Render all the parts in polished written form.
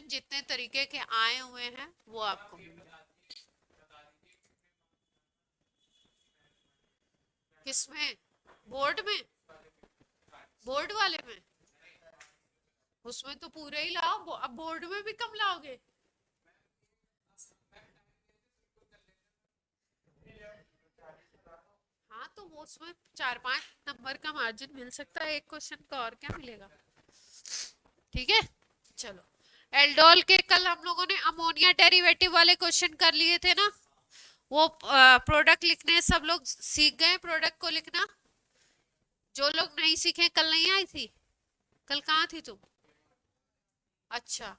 जितने तरीके के आए हुए हैं वो आपको मिल जाए। किसमें? बोर्ड में? बोर्ड वाले में? उसमें तो पूरे ही लाओ, अब बोर्ड में भी कम लाओगे? हाँ तो वो उसमें 4-5 नंबर का मार्जिन मिल सकता है एक क्वेश्चन का, और क्या मिलेगा। ठीक है, चलो। एल्डोल के कल हम लोगों ने अमोनिया डेरिवेटिव वाले क्वेश्चन कर लिए थे ना, वो प्रोडक्ट लिखने सब लोग सीख गए प्रोडक्ट को लिखना? जो लोग नहीं सीखे, कल नहीं आई थी? कल कहाँ थी तुम? अच्छा,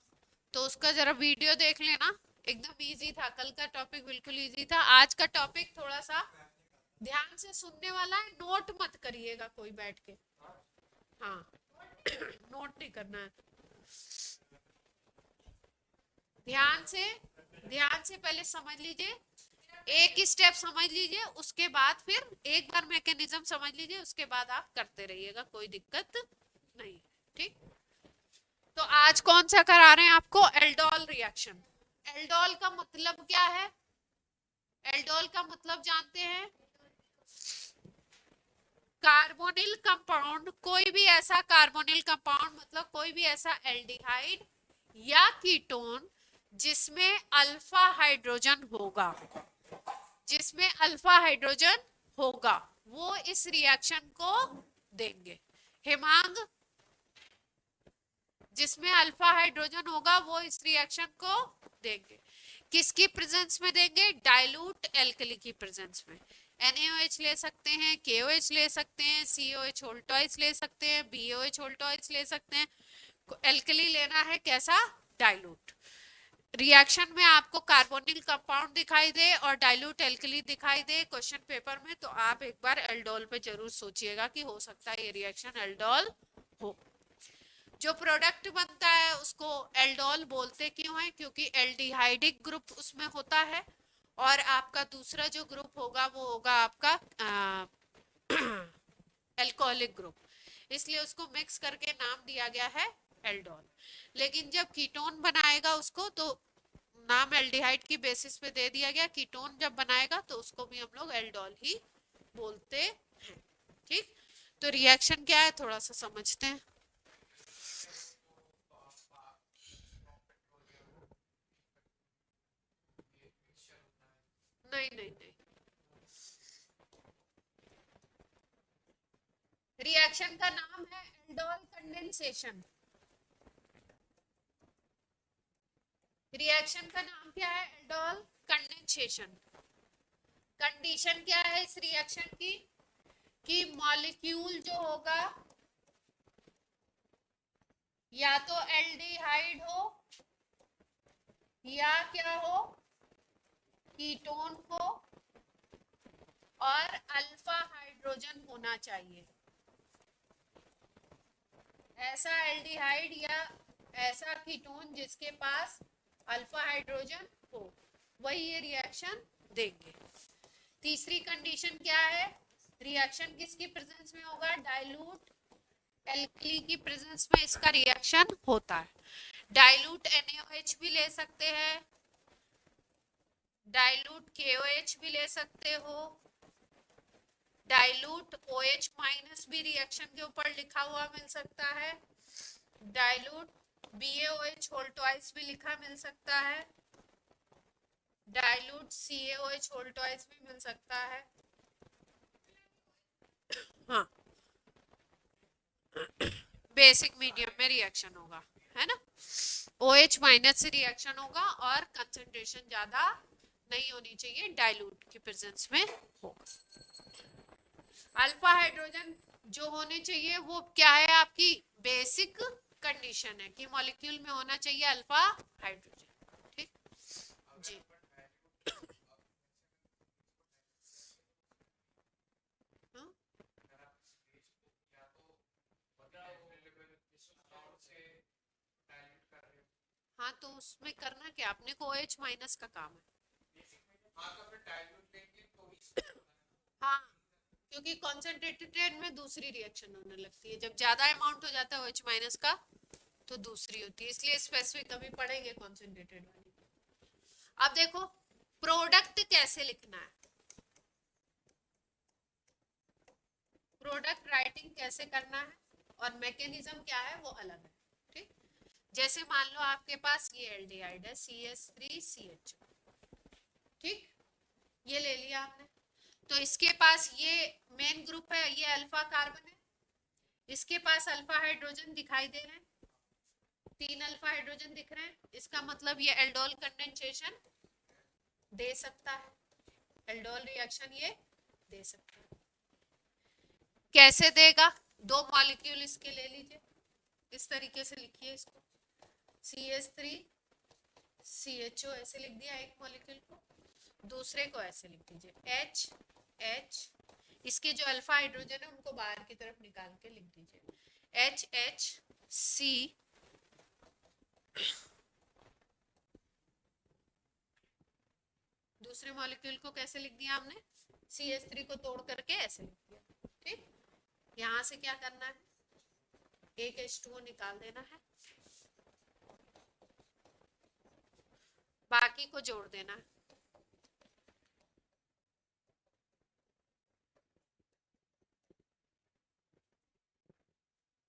तो उसका जरा वीडियो देख लेना। एकदम इजी था, कल का टॉपिक बिल्कुल इजी था। आज का टॉपिक थोड़ा सा ध्यान से सुनने वाला है, नोट मत करिएगा कोई बैठ के। हाँ नोट नहीं करना है। ध्यान से, ध्यान से पहले समझ लीजिए, एक ही स्टेप समझ लीजिए, उसके बाद फिर एक बार मैकेनिज्म समझ लीजिए, उसके बाद आप करते रहिएगा, कोई दिक्कत नहीं। ठीक, तो आज कौन सा करा रहे हैं आपको? Aldol reaction. एल्डोल का मतलब क्या है? एल्डोल का मतलब जानते हैं? कार्बोनिल कंपाउंड, कोई भी ऐसा कार्बोनिल कंपाउंड, मतलब कोई भी ऐसा एल्डिहाइड या कीटोन जिसमें अल्फा हाइड्रोजन होगा, जिसमें अल्फा हाइड्रोजन होगा, वो इस रिएक्शन को देंगे। हेमांग, जिसमें अल्फा हाइड्रोजन होगा वो इस रिएक्शन को देंगे। किसकी प्रेजेंस में देंगे? डाइल्यूट एल्कली की प्रेजेंस में। NaOH ले सकते हैं, KOH ले सकते हैं, COH होल ट्वाइस ले सकते हैं, BOH होल ट्वाइस ले सकते हैं। एल्कली लेना है कैसा? डाइल्यूट। रिएक्शन में आपको कार्बोनिल कंपाउंड दिखाई दे और डाइल्यूट एल्कली दिखाई दे क्वेश्चन पेपर में, तो आप एक बार एल्डोल पे जरूर सोचिएगा कि हो सकता है ये रिएक्शन एल्डोल हो। जो प्रोडक्ट बनता है उसको एल्डोल बोलते क्यों है? क्योंकि एल्डिहाइडिक ग्रुप उसमें होता है, और आपका दूसरा जो ग्रुप होगा वो होगा आपका एल्कोहलिक ग्रुप, इसलिए उसको मिक्स करके नाम दिया गया है एल्डोल। लेकिन जब कीटोन बनाएगा उसको तो नाम एल्डिहाइड की बेसिस पे दे दिया गया, कीटोन जब बनाएगा तो उसको भी हम लोग एल्डोल ही बोलते हैं। ठीक, तो रिएक्शन क्या है थोड़ा सा समझते हैं। नहीं नहीं नहीं, रिएक्शन का नाम है एल्डोल कंडेंसेशन। रिएक्शन का नाम क्या है? Aldol condensation. कंडीशन क्या है इस रिएक्शन की? कि मॉलिक्यूल जो होगा या तो एल्डिहाइड हो या क्या हो, कीटोन हो, और अल्फा हाइड्रोजन होना चाहिए। ऐसा एल्डिहाइड या ऐसा कीटोन जिसके पास अल्फा हाइड्रोजन हो, वही ये रिएक्शन देंगे। तीसरी कंडीशन क्या है? रिएक्शन किसकी प्रेजेंस में होगा? डाइल्यूट एल्कली की प्रेजेंस में इसका रिएक्शन होता है। डाइल्यूट NaOH भी ले सकते हैं, डाइल्यूट KOH भी ले सकते हो, डाइल्यूट OH माइनस भी रिएक्शन के ऊपर लिखा हुआ मिल सकता है, डाइल्यूट BaOH होल ट्वाइस भी लिखा मिल सकता है, डाइल्यूट CaOH होल ट्वाइस भी मिल सकता है। हाँ, बेसिक मीडियम में रिएक्शन होगा, है ना। OH माइनस से रिएक्शन होगा और कंसंट्रेशन ज्यादा नहीं होनी चाहिए, डाइल्यूट की प्रेजेंस में होगा। अल्फा हाइड्रोजन जो होने चाहिए वो क्या है? आपकी बेसिक कंडीशन है कि मॉलिक्यूल में होना चाहिए अल्फा हाइड्रोजन। ठीक जी। हाँ? हाँ तो उसमें करना क्या अपने को? OH माइनस का काम है। हाँ, क्योंकि कॉन्सेंट्रेटेड में दूसरी रिएक्शन होने लगती है, जब ज्यादा अमाउंट हो जाता है OH माइनस का तो दूसरी होती है, इसलिए स्पेसिफिक अभी पढ़ेंगे कॉन्सेंट्रेटेड वाली। अब देखो प्रोडक्ट कैसे लिखना है, प्रोडक्ट राइटिंग कैसे करना है और मैकेनिज्म क्या है वो अलग है। ठीक, जैसे मान लो आपके पास ये एल्डिहाइड है CH3CH, ठीक, ये ले लिया आपने, तो इसके पास ये मेन ग्रुप है, ये अल्फा कार्बन है, इसके पास अल्फा हाइड्रोजन दिखाई दे रहे हैं, 3 अल्फा हाइड्रोजन दिख रहे हैं, इसका मतलब ये एल्डोल कंडेंसेशन दे सकता है, एल्डोल रिएक्शन ये दे सकता है। कैसे देगा, 2 मॉलिक्यूल इसके ले लीजिए, इस तरीके से लिखिए इसको, CH3CHO ऐसे लिख दिया एक मॉलिक्यूल को, दूसरे को ऐसे लिख दीजिए HH, इसके जो अल्फा हाइड्रोजन है उनको बाहर की तरफ निकाल के लिख दीजिए HHC, दूसरे मॉलिक्यूल को कैसे लिख दिया हमने, CH3 को तोड़ करके ऐसे लिख दिया। ठीक, यहां से क्या करना है, एक H2O निकाल देना है, बाकी को जोड़ देना है।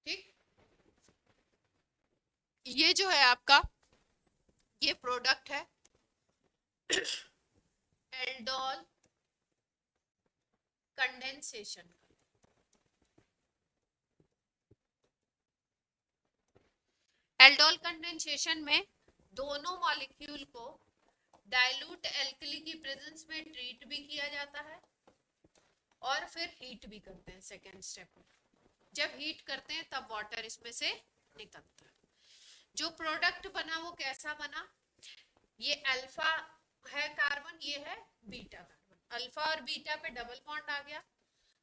ठीक, ये जो है आपका ये प्रोडक्ट है एल्डोल कंडेंसेशन। एल्डोल कंडेंसेशन में दोनों मॉलिक्यूल को डाइल्यूट एल्कली की प्रेजेंस में ट्रीट भी किया जाता है और फिर हीट भी करते हैं सेकेंड स्टेप में। जब हीट करते हैं तब वाटर इसमें से निकलता है। जो प्रोडक्ट बना वो कैसा बना, ये अल्फा है कार्बन, ये है बीटा कार्बन, अल्फा और बीटा पे डबल बॉन्ड आ गया,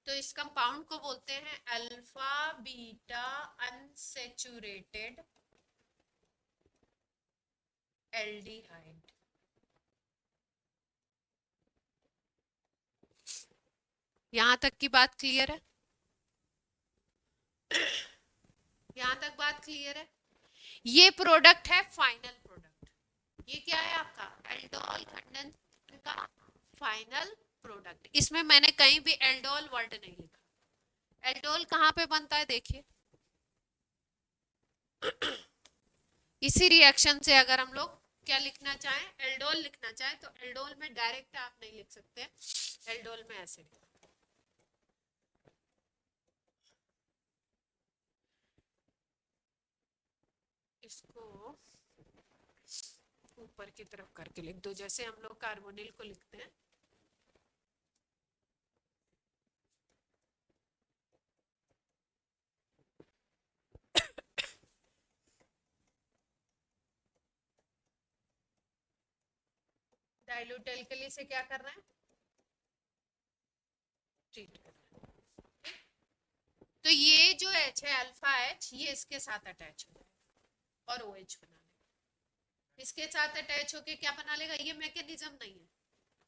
तो इस कंपाउंड को बोलते हैं अल्फा बीटा अनसैचुरेटेड एल्डिहाइड। यहां तक की बात क्लियर है, यहां तक बात क्लियर है। ये प्रोडक्ट है फाइनल प्रोडक्ट, ये क्या है आपका एल्डोल कंडेंसेशन का फाइनल प्रोडक्ट। इसमें मैंने कहीं भी एल्डोल वर्ड नहीं लिखा। एल्डोल कहां पे बनता है देखिए, इसी रिएक्शन से अगर हम लोग क्या लिखना चाहें, एल्डोल लिखना चाहें तो एल्डोल में डायरेक्ट आप नहीं लिख सकते, एल्डोल में ऐसे लिखो, इसको ऊपर की तरफ करके लिख दो, जैसे हम लोग कार्बोनिल को लिखते हैं। डाइल्यूट एल्कली से क्या करना है, ट्रीट करना है। तो ये जो H है अल्फा H, ये इसके साथ अटैच हो जाएगा और OH बना लेगा। इसके साथ अटैच होके क्या बना लेगा, ये मैकेनिज्म नहीं है,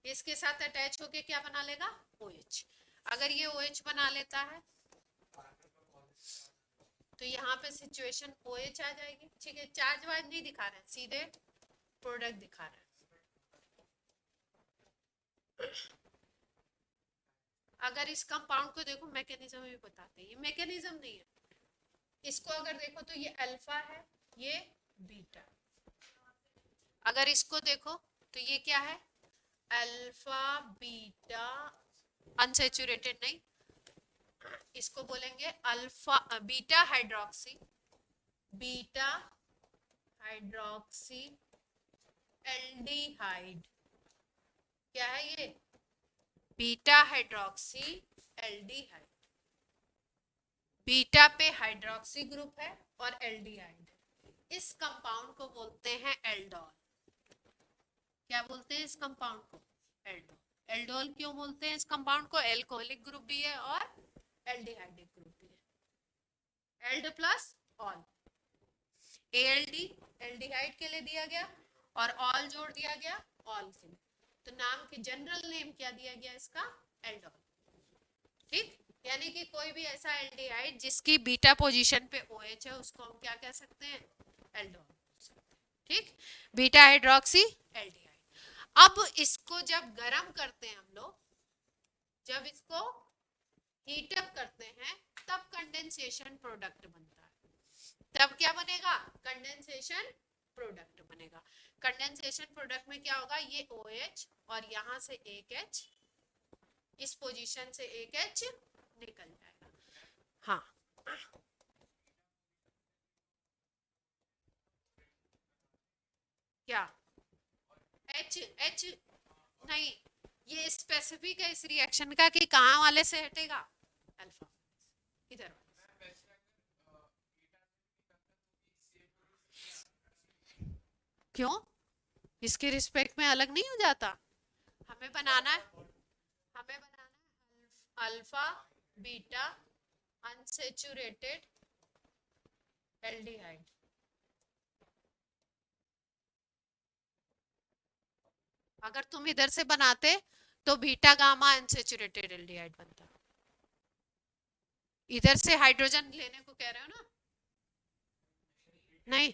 इसके साथ अटैच होके क्या बना लेगा OH। अगर ये OH बना लेता है तो यहाँ पे सिचुएशन OH आ जाएगी। ठीक है, चार्ज वार्ज नहीं दिखा रहे हैं, सीधे प्रोडक्ट दिखा रहे हैं। अगर इस कंपाउंड को देखो मैकेनिज्म भी बताते हैं, ये मैकेनिज्म नहीं है। इसको अगर देखो तो ये अल्फा है, ये बीटा। अगर इसको देखो तो ये क्या है, अल्फा बीटा अनसैचुरेटेड नहीं, इसको बोलेंगे alpha beta hydroxy, beta hydroxy aldehyde. क्या है ये, बीटा हाइड्रोक्सी एल्डिहाइड। बीटा पे हाइड्रोक्सी ग्रुप है और एल्डिहाइड है। इस कंपाउंड को बोलते हैं एल्डोल। क्या बोलते हैं इस कंपाउंड को, एल्डोल। एल्डोल क्यों बोलते हैं इस कंपाउंड को, एल्कोहलिक ग्रुप भी है और एल्डिहाइडिक ग्रुप भी है, एल्ड प्लस ऑल। एल्डी एल्डिहाइड के लिए दिया गया और ऑल जोड़ दिया गया ऑल के लिए, तो नाम के जनरल नेम क्या दिया गया इसका, एल्डोल। ठीक, यानी कि कोई भी ऐसा एल्डिहाइड जिसकी बीटा पोजीशन पे OH है उसको हम क्या कह सकते हैं, एल्डोल, ठीक, बीटा हाइड्रोक्सी एल्डिहाइड। अब इसको जब गर्म करते हैं हम लोग, जब इसको हीट अप करते हैं, तब कंडेंसेशन प्रोडक्ट बनता है। तब क्या बनेगा? कंडेंसेशन प्रोडक्ट बनेगा। कंडेंसेशन प्रोडक्ट में क्या होगा? ये OH और यहां से एक H, इस पोजीशन से एक H निकल जाएगा। हाँ, क्या H नहीं, ये स्पेसिफिक है इस रिएक्शन का कि कहाँ वाले से हटेगा, अल्फा, इधर। क्यों? इसके रिस्पेक्ट में अलग नहीं हो जाता? हमें बनाना है, अल्फा बीटा अनसेचुरेटेड एल्डिहाइड। अगर तुम इधर से बनाते तो बीटा गामा अनसेचुरेटेड एल्डिहाइड बनता। इधर से हाइड्रोजन लेने को कह रहे हो ना? नहीं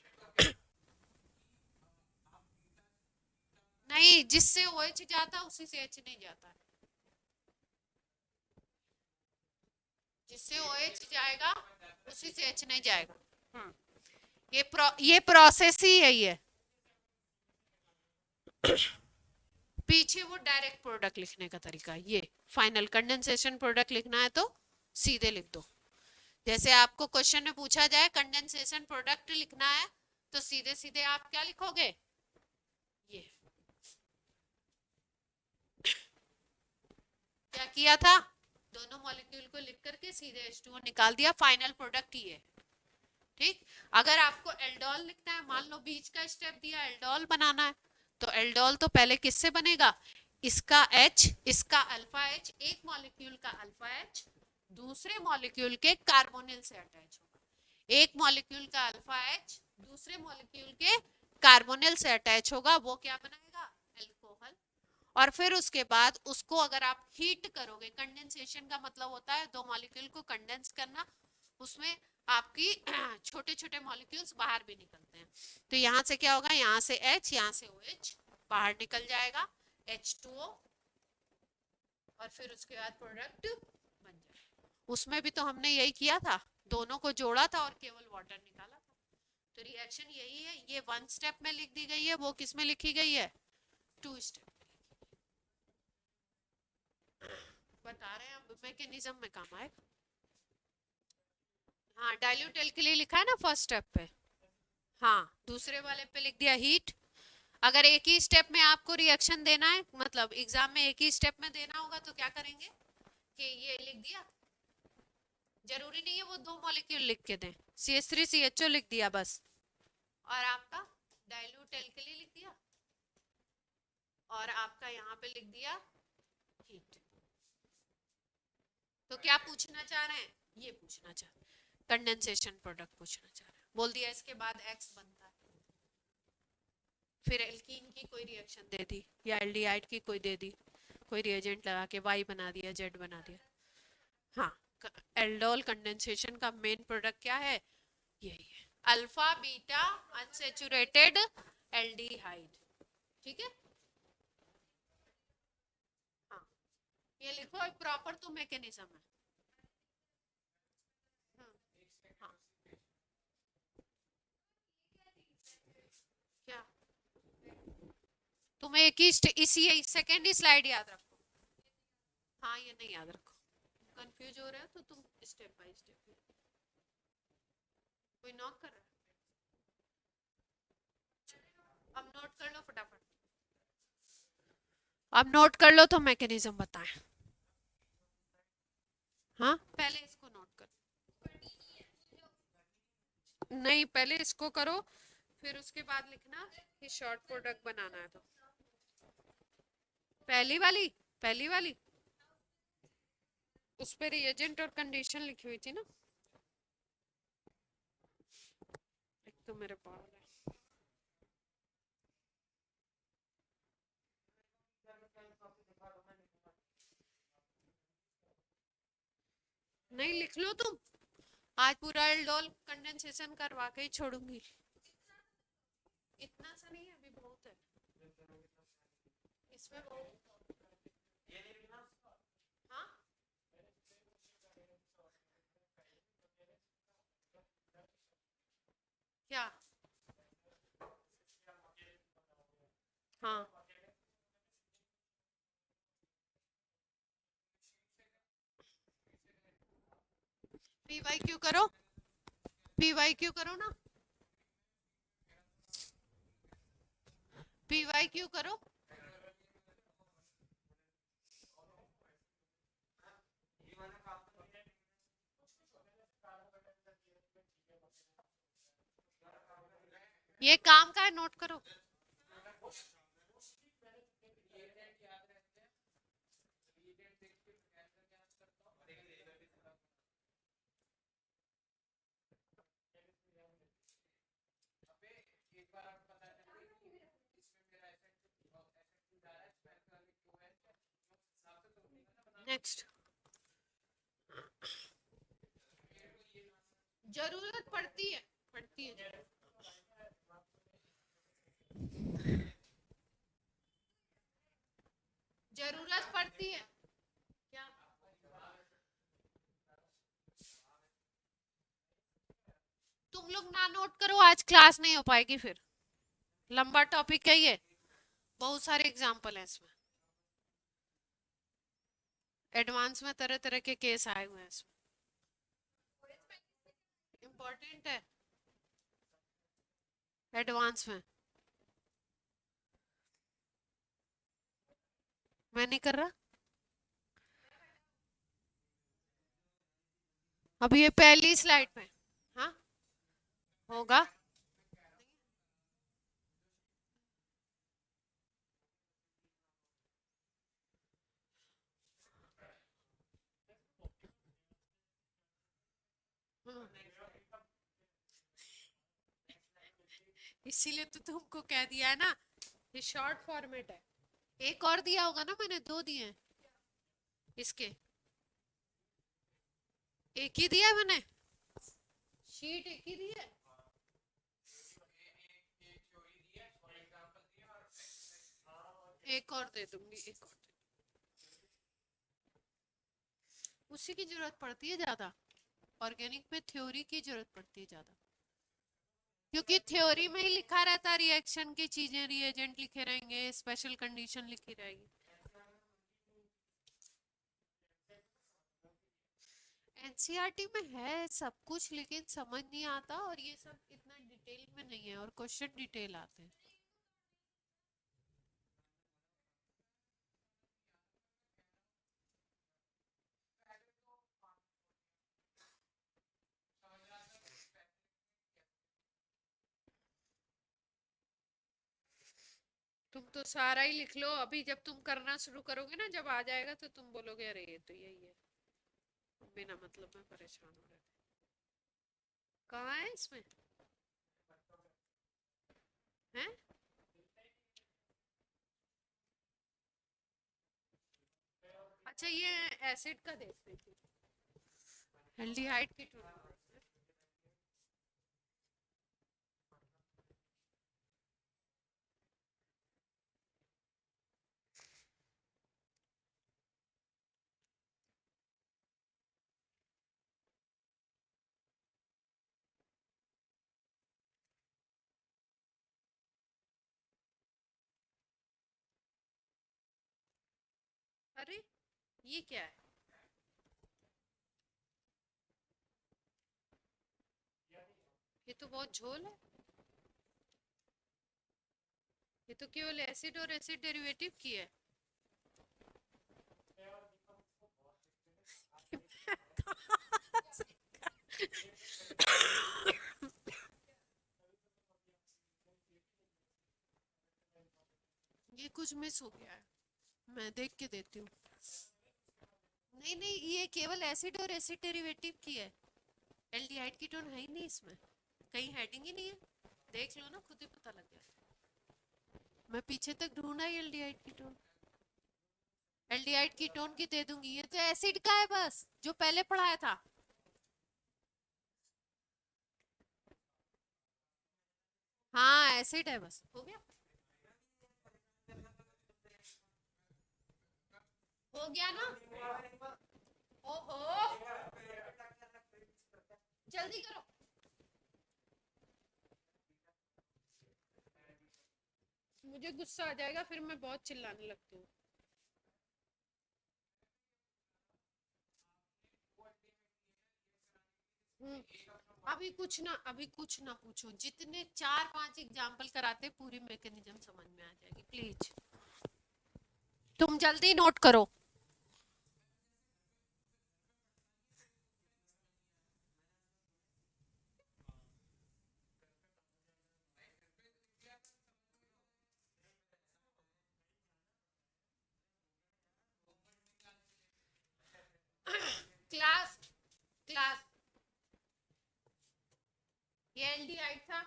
नहीं, जिससे OH जाता उसी से H नहीं जाता। जिससे OH जाएगा उसी से H नहीं जाएगा। ये प्रोसेस ही यही है। पीछे वो डायरेक्ट प्रोडक्ट लिखने का तरीका, ये फाइनल कंडेंसेशन प्रोडक्ट लिखना है तो सीधे लिख दो। जैसे आपको क्वेश्चन में पूछा जाए कंडेंसेशन प्रोडक्ट लिखना है, तो सीधे सीधे आप क्या लिखोगे? ये क्या किया था? दोनों मॉलिक्यूल को लिख करके सीधे H2O निकाल दिया, फाइनल प्रोडक्ट ये, ठीक। अगर आपको एल्डोल लिखना है, मान लो बीच का स्टेप दिया एल्डोल बनाना है, तो एल्डोल तो पहले किससे बनेगा? इसका H, इसका अल्फा H, एक मॉलिक्यूल का अल्फा H दूसरे मॉलिक्यूल के कार्बोनिल से अटैच होगा। एक मॉलिक्यूल का अल्फा H दूसरे मॉलिक्यूल के कार्बोनिल से अटैच होगा, वो क्या बनाएगा? एल्कोहल। और फिर उसके बाद उसको अगर आप हीट करोगे, कंडेंसेशन का मतलब होता है दो मॉलिक्यूल को कंडेंस करना, उसमें आपकी छोटे छोटे मॉलिक्यूल्स बाहर भी निकलते हैं। तो यहाँ से क्या होगा? यहाँ से H, यहाँ से OH बाहर निकल जाएगा, H2O, और फिर उसके बाद प्रोडक्ट बन जाएगा। उसमें भी तो हमने यही किया था, दोनों को जोड़ा था और केवल वाटर निकाला था। तो रिएक्शन यही है, ये 1 स्टेप में लिख दी गई है, वो किस में लिखी गई है? 2 स्टेप। बता रहे हैं अब मैकेनिज्म में काम आए। हाँ, डाइल्यूट एल्कली लिखा है ना फर्स्ट स्टेप पे, हाँ, दूसरे वाले पे लिख दिया हीट। अगर एक ही स्टेप में आपको रिएक्शन देना है, मतलब एग्जाम में एक ही स्टेप में देना होगा, तो क्या करेंगे कि ये लिख दिया, जरूरी नहीं है वो दो मॉलिक्यूल लिख के दें, CH3CHO लिख दिया बस, और आपका डाइल्यूट एल्कली लिख दिया, और आपका यहाँ पे लिख दिया हीट। तो क्या पूछना चाह रहे हैं? ये पूछना चाह रहे हैं, कंडेंसेशन प्रोडक्ट पूछना चाह रहे हैं। बोल दिया इसके बाद X बनता है, फिर एल्कीन की कोई रिएक्शन दे दी या एल्डिहाइड की कोई दे दी, कोई रिएजेंट लगा के Y बना दिया, Z बना दिया। हाँ, एल्डोल कंडेंसेशन का मेन प्रोडक्ट क्या है? यही है, अल्फा बीटा अनसेचुरेटेड एल्डिहाइड, ठीक है। हाँ, ये लिखो, प्रॉपर तो मैकेनिज्म है। हाँ, क्या तुम्हें एक ही इसी सेकेंड ही स्लाइड याद रखो। हाँ, ये नहीं याद रखो, कंफ्यूज हो रहे हो तो तुम स्टेप बाय स्टेप। कोई नॉक कर रहा है? अब नोट कर लो फटाफट, अब नोट कर लो तो मैकेनिज्म बताएं। हाँ, पहले इसको नोट करो, नहीं पहले इसको करो, फिर उसके बाद लिखना कि शॉर्ट प्रोडक्ट बनाना है। तो पहली वाली, पहली वाली उस पर रिएजेंट और कंडीशन लिखी हुई थी ना, एक तो मेरे पास नहीं, लिख लो तुम, आज पूरा एल्डोल कंडेंसेशन करवा के ही छोड़ूंगी। इतना सा नहीं है, अभी बहुत है इसमें बहुत। हाँ क्या? हाँ पीवाई क्यू करो, पीवाई क्यू करो ना, पीवाई क्यू करो। ये काम का है, नोट करो। नेक्स्ट, जरूरत पड़ती है, पड़ती है। जरूरत पड़ती है क्या? तुम लोग ना नोट करो, आज क्लास नहीं हो पाएगी फिर, लंबा टॉपिक है ये, बहुत सारे एग्जाम्पल हैं इसमें, एडवांस में तरह तरह के केस आए हुए हैं इसमें, इम्पोर्टेंट है एडवांस में। मैं नहीं कर रहा, अभी ये पहली स्लाइड पे। हाँ होगा। हम्म, इसीलिए तो तुमको कह दिया है ना, ये शॉर्ट फॉर्मेट है। एक और दिया होगा ना, मैंने दो दिए हैं इसके, एक ही दिया है मैंने, शीट एक ही दी है। एक और दे दूंगी, एक और उसी की जरूरत पड़ती है ज्यादा, ऑर्गेनिक में थ्योरी की जरूरत पड़ती है ज्यादा, क्योंकि थ्योरी में ही लिखा रहता है रिएक्शन की चीजें, रिएजेंट लिखे रहेंगे, स्पेशल कंडीशन लिखी रहेगी। एनसीईआरटी में है सब कुछ, लेकिन समझ नहीं आता, और ये सब इतना डिटेल में नहीं है, और क्वेश्चन डिटेल आते हैं। तुम तो सारा ही लिख लो, अभी जब तुम करना शुरू करोगे ना, जब आ जाएगा तो तुम बोलोगे अरे ये तो यही है, बिना मतलब में परेशान हो रहे थे। कहाँ है इसमें? है? अच्छा ये एसिड का देख रही थी, एल्डिहाइड की टोन। अरे ये क्या है? ये तो बहुत झोल है, ये तो केवल एसिड और एसिड डेरिवेटिव की है। ये कुछ मिस हो गया है, मैं देख के देती हूँ। नहीं नहीं, ये केवल एसिड और एसिड डेरिवेटिव की है, एल्डिहाइड कीटोन है ही नहीं इसमें, कहीं हेडिंग ही नहीं है, देख लो ना, खुद ही पता लग गया। मैं पीछे तक ढूंढा ही एल्डिहाइड कीटोन, एल्डिहाइड कीटोन की दे दूंगी, ये तो एसिड का है बस, जो पहले पढ़ाया था। हाँ एसिड है, बस हो गया, हो गया ना। ओहो, जल्दी करो। मुझे गुस्सा आ जाएगा फिर, मैं बहुत चिल्लाने लगती हूँ। हम्म, अभी कुछ ना पूछो, जितने 4-5 एग्जाम्पल कराते पूरी मैकेनिज्म समझ में आ जाएगी, प्लीज तुम जल्दी नोट करो। क्लास क्लास ये एल्डिहाइड था।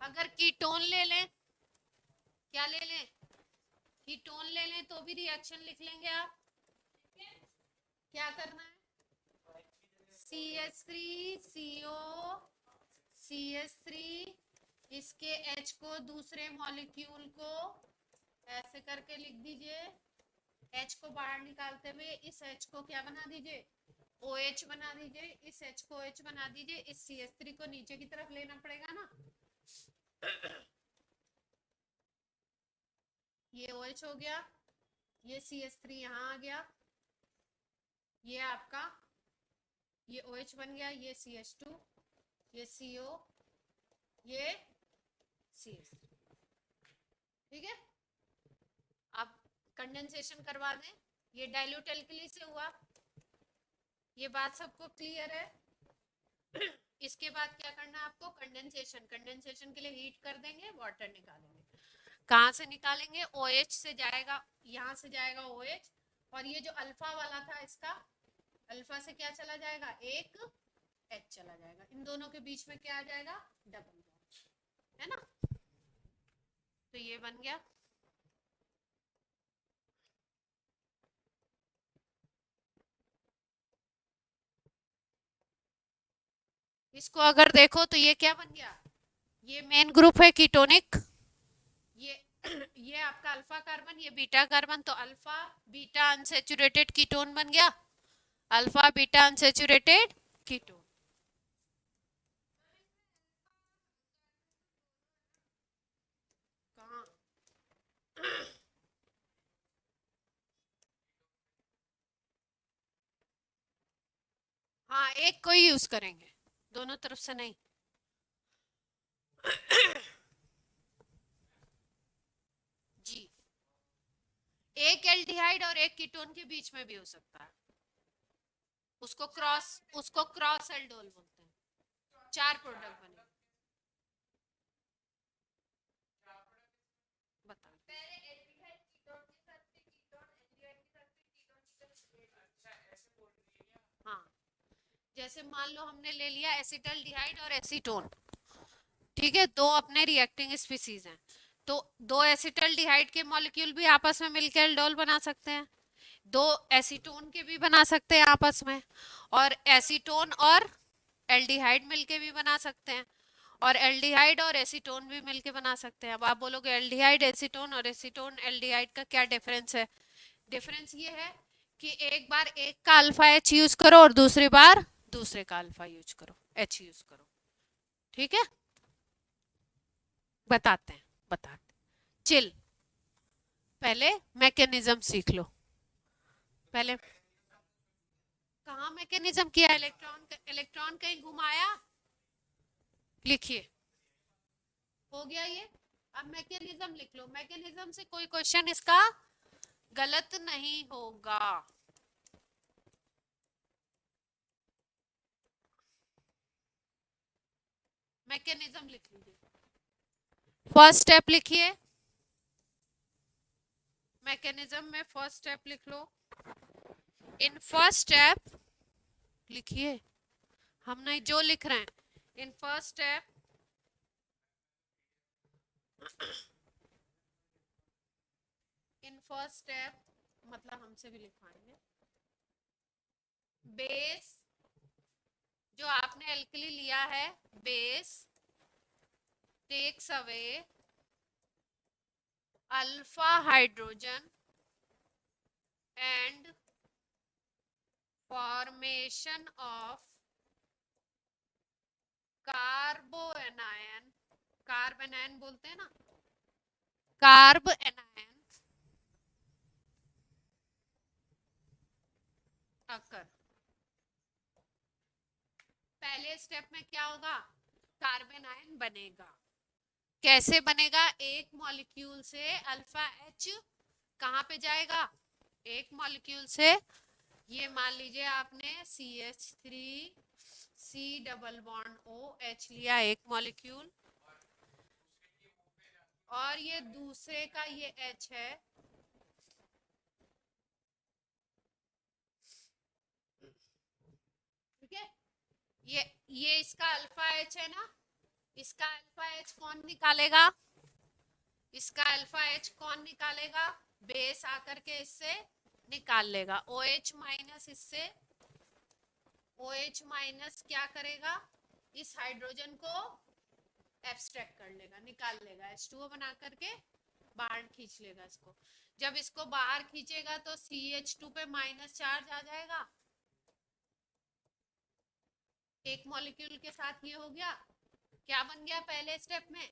अगर कीटोन ले लें, क्या ले लें, कीटोन ले लें तो भी रिएक्शन लिख लेंगे आप। क्या करना है, CH3CO CH3, इसके H को दूसरे मॉलिक्यूल को ऐसे करके लिख दीजिए। H को बाहर निकालते हुए इस H को क्या बना दीजिए, OH बना दीजिए, इस H को OH बना दीजिए, इस CH3 को नीचे की तरफ लेना पड़ेगा ना। ये OH हो गया, ये CH3 यहाँ आ गया, ये आपका ये OH बन गया, ये CH2, ये CO, ये CH3। ठीक है, अब कंडेंसेशन करवा दें। ये डाइल्यूट एल्कली से हुआ, ये बात सबको क्लियर है। इसके बाद क्या करना है आपको, कंडेंसेशन। कंडेंसेशन के लिए हीट कर देंगे, वाटर निकालेंगे। कहाँ से निकालेंगे, OH से जाएगा, यहाँ से जाएगा OH, और ये जो अल्फा वाला था इसका, अल्फा से क्या चला जाएगा, एक H चला जाएगा, इन दोनों के बीच में क्या आ जाएगा, डबल बॉन्ड, है ना। तो ये बन गया। इसको अगर देखो तो ये क्या बन गया, ये मेन ग्रुप है कीटोनिक, ये ये आपका अल्फा कार्बन, ये बीटा कार्बन, तो अल्फा बीटा अनसेचुरेटेड कीटोन बन गया, अल्फा बीटा अनसेचुरेटेड कीटोन। कहाँ, हाँ एक को ही यूज करेंगे, दोनों तरफ से नहीं। जी, एक एल्डिहाइड और एक कीटोन के बीच में भी हो सकता है, उसको क्रॉस एल्डोल बोलते हैं। 4 प्रोडक्ट बने, बता। हाँ, जैसे मान लो हमने ले लिया एसिटल्डिहाइड और एसीटोन, ठीक है, दो अपने रिएक्टिंग स्पीसीज हैं, तो दो एसिटल्डिहाइड के मॉलिक्यूल भी आपस में मिलकर एल्डोल बना सकते हैं, दो एसीटोन के भी बना सकते हैं आपस में, और एसीटोन और एल्डिहाइड मिलके भी बना सकते हैं, और एल्डिहाइड और एसीटोन भी मिलके बना सकते हैं। अब आप बोलोगे एल्डिहाइड एसीटोन और एसीटोन एल्डिहाइड का क्या डिफरेंस है, डिफरेंस ये है कि एक बार एक का अल्फा एच यूज करो और दूसरी बार दूसरे का अल्फा यूज करो, एच यूज करो। ठीक है, बताते हैं चिल, पहले मैकेनिज्म सीख लो। पहले कहाँ मैकेनिज्म किया, इलेक्ट्रॉन कहीं घुमाया, लिखिए, हो गया ये। अब मैकेनिज्म लिख लो, मैकेनिज्म से कोई क्वेश्चन इसका गलत नहीं होगा। मैकेनिज्म लिख लीजिए, फर्स्ट स्टेप लिखिए, मैकेनिज्म में फर्स्ट स्टेप लिख लो। इन फर्स्ट स्टेप लिखिए, हम नहीं जो लिख रहे हैं, in first step in first step, मतलब हमसे भी लिखवाएंगे, बेस जो आपने एल्कली लिया है, base takes away alpha hydrogen and formation of carbanion, carbanion बोलते हैं ना, कार्ब एनायन अकर। पहले स्टेप में क्या होगा, कार्बोनायन बनेगा। कैसे बनेगा, एक मॉलिक्यूल से अल्फा एच कहाँ पे जाएगा, एक मॉलिक्यूल से, ये मान लीजिए आपने CH3 C double bond OH लिया एक मॉलिक्यूल, और ये दूसरे का ये H है, ठीक है। ये इसका अल्फा H है ना, इसका अल्फा H कौन निकालेगा, इसका अल्फा H कौन निकालेगा, बेस आकर के इससे निकाल लेगा। OH माइनस इससे, OH माइनस क्या करेगा, इस हाइड्रोजन को एब्स्ट्रैक्ट कर लेगा, निकाल लेगा, H2O बना करके बाहर खींच लेगा इसको। जब इसको बाहर खींचेगा तो CH2 पे माइनस चार्ज आ जाएगा, एक मॉलिक्यूल के साथ ये हो गया, क्या बन गया पहले स्टेप में,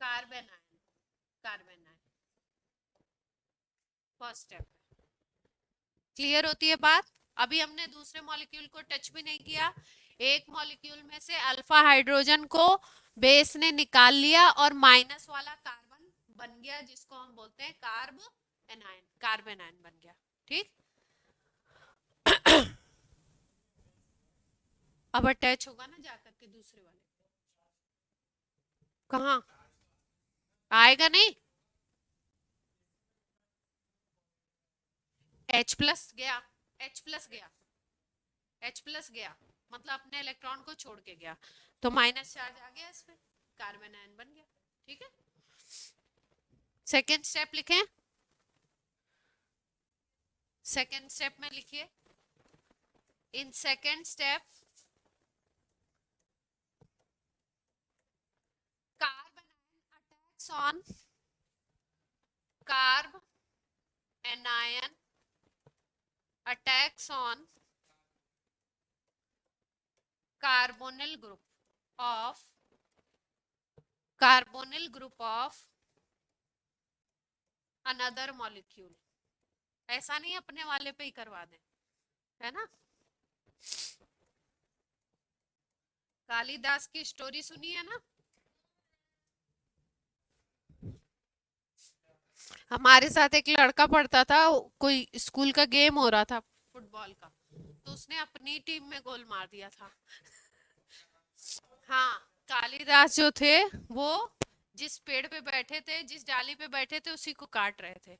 carbon ion, carbon ion first step. Clear होती है बात। अभी हमने दूसरे मॉलिक्यूल को टच भी नहीं किया, एक मॉलिक्यूल में से अल्फा हाइड्रोजन को बेस ने निकाल लिया और माइनस वाला कार्बन बन गया, जिसको हम बोलते हैं कार्ब एनायन, कार्बन आयन बन गया। ठीक, अब अटैच होगा ना जाकर के दूसरे वाले, कहाँ आएगा, नहीं H प्लस गया, H प्लस गया, H प्लस गया, मतलब अपने इलेक्ट्रॉन को छोड़ के गया, तो माइनस चार्ज आ गया इस पे, कार्बन आयन बन गया। ठीक है, सेकेंड स्टेप लिखें, सेकेंड स्टेप में लिखिए, in second step carbon attacks on carb anion attacks on carbonyl group of another molecule। ऐसा नहीं अपने वाले पे ही करवा दें, है ना। कालिदास की स्टोरी सुनी है ना, हमारे साथ एक लड़का पढ़ता था, कोई स्कूल का गेम हो रहा था फुटबॉल का, तो उसने अपनी टीम में गोल मार दिया था। हाँ, कालिदास जो थे वो जिस पेड़ पे बैठे थे, जिस डाली पे बैठे थे, उसी को काट रहे थे।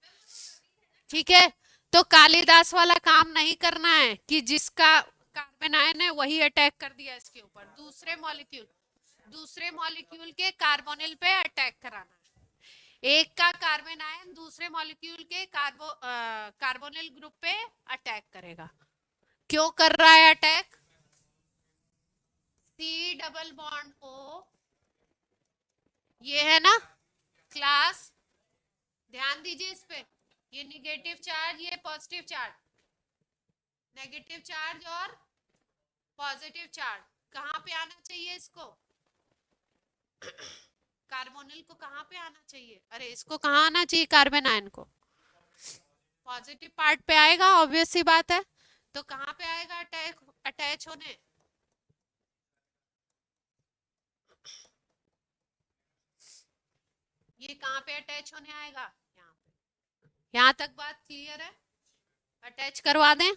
ठीक है, तो कालिदास वाला काम नहीं करना है कि जिसका कार्बन आयन है वही अटैक कर दिया इसके ऊपर, दूसरे मॉलिक्यूल के कार्बोनिल पे अटैक कराना है। एक का कार्बन आयन दूसरे मॉलिक्यूल के कार्बोनिल ग्रुप पे अटैक करेगा। क्यों कर रहा है attack, C double bond O, ये है ना क्लास, ध्यान दीजिए इस पे, ये निगेटिव चार्ज, ये पॉजिटिव चार्ज, नेगेटिव चार्ज और पॉजिटिव चार्ज कहाँ पे आना चाहिए, इसको कार्बोनिल को कहाँ पे आना चाहिए, अरे इसको कहाँ आना चाहिए, कार्बन आयन को पॉजिटिव पार्ट पे आएगा, ऑब्वियस सी बात है। तो कहाँ पे आएगा अटैच होने, ये कहाँ पे अटैच होने आएगा, यहाँ पे। यहाँ तक बात क्लियर है, अटैच करवा दें।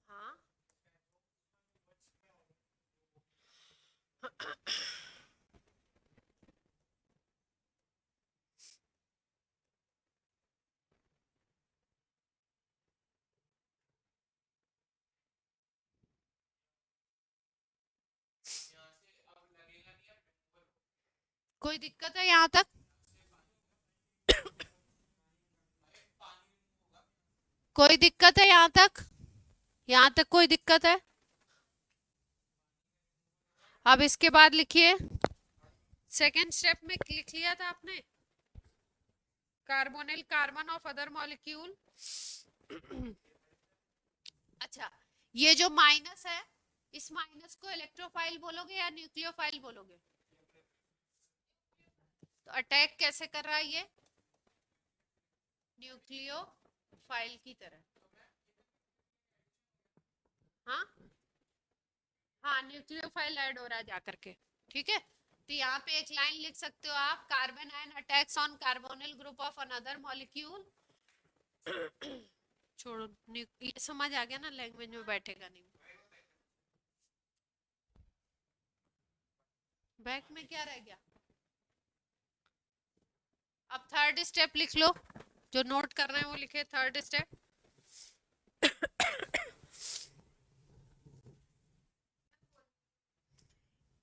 हाँ कोई दिक्कत है यहाँ तक, कोई दिक्कत है यहाँ तक? यहाँ तक कोई दिक्कत है? अब इसके बाद लिखिए, सेकेंड स्टेप में लिख लिया था आपने, carbonyl carbon of other molecule. अच्छा, ये जो माइनस है, इस माइनस को इलेक्ट्रोफाइल बोलोगे या न्यूक्लियोफाइल बोलोगे? तो अटैक कैसे कर रहा है ये? न्यूक्लियोफाइल की तरह। हाँ हाँ, न्यूक्लियोफाइल ऐड हो रहा है जाकर के, ठीक है। तो यहाँ पे एक लाइन लिख सकते हो आप, carbon ion attacks on carbonyl group of another molecule. छोड़ो, ये समझ आ गया ना, लैंग्वेज में बैठेगा नहीं। बैक में क्या रह गया? अब थर्ड स्टेप लिख लो, जो नोट कर रहे हैं वो लिखे third step.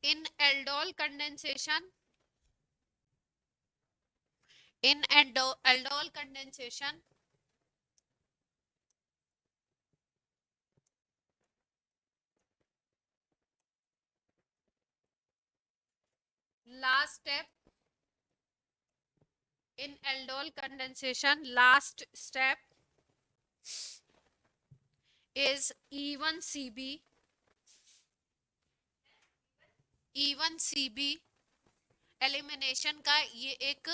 in aldol condensation, in aldol condensation, last step, in aldol condensation last step is E1CB, E1CB elimination का ये एक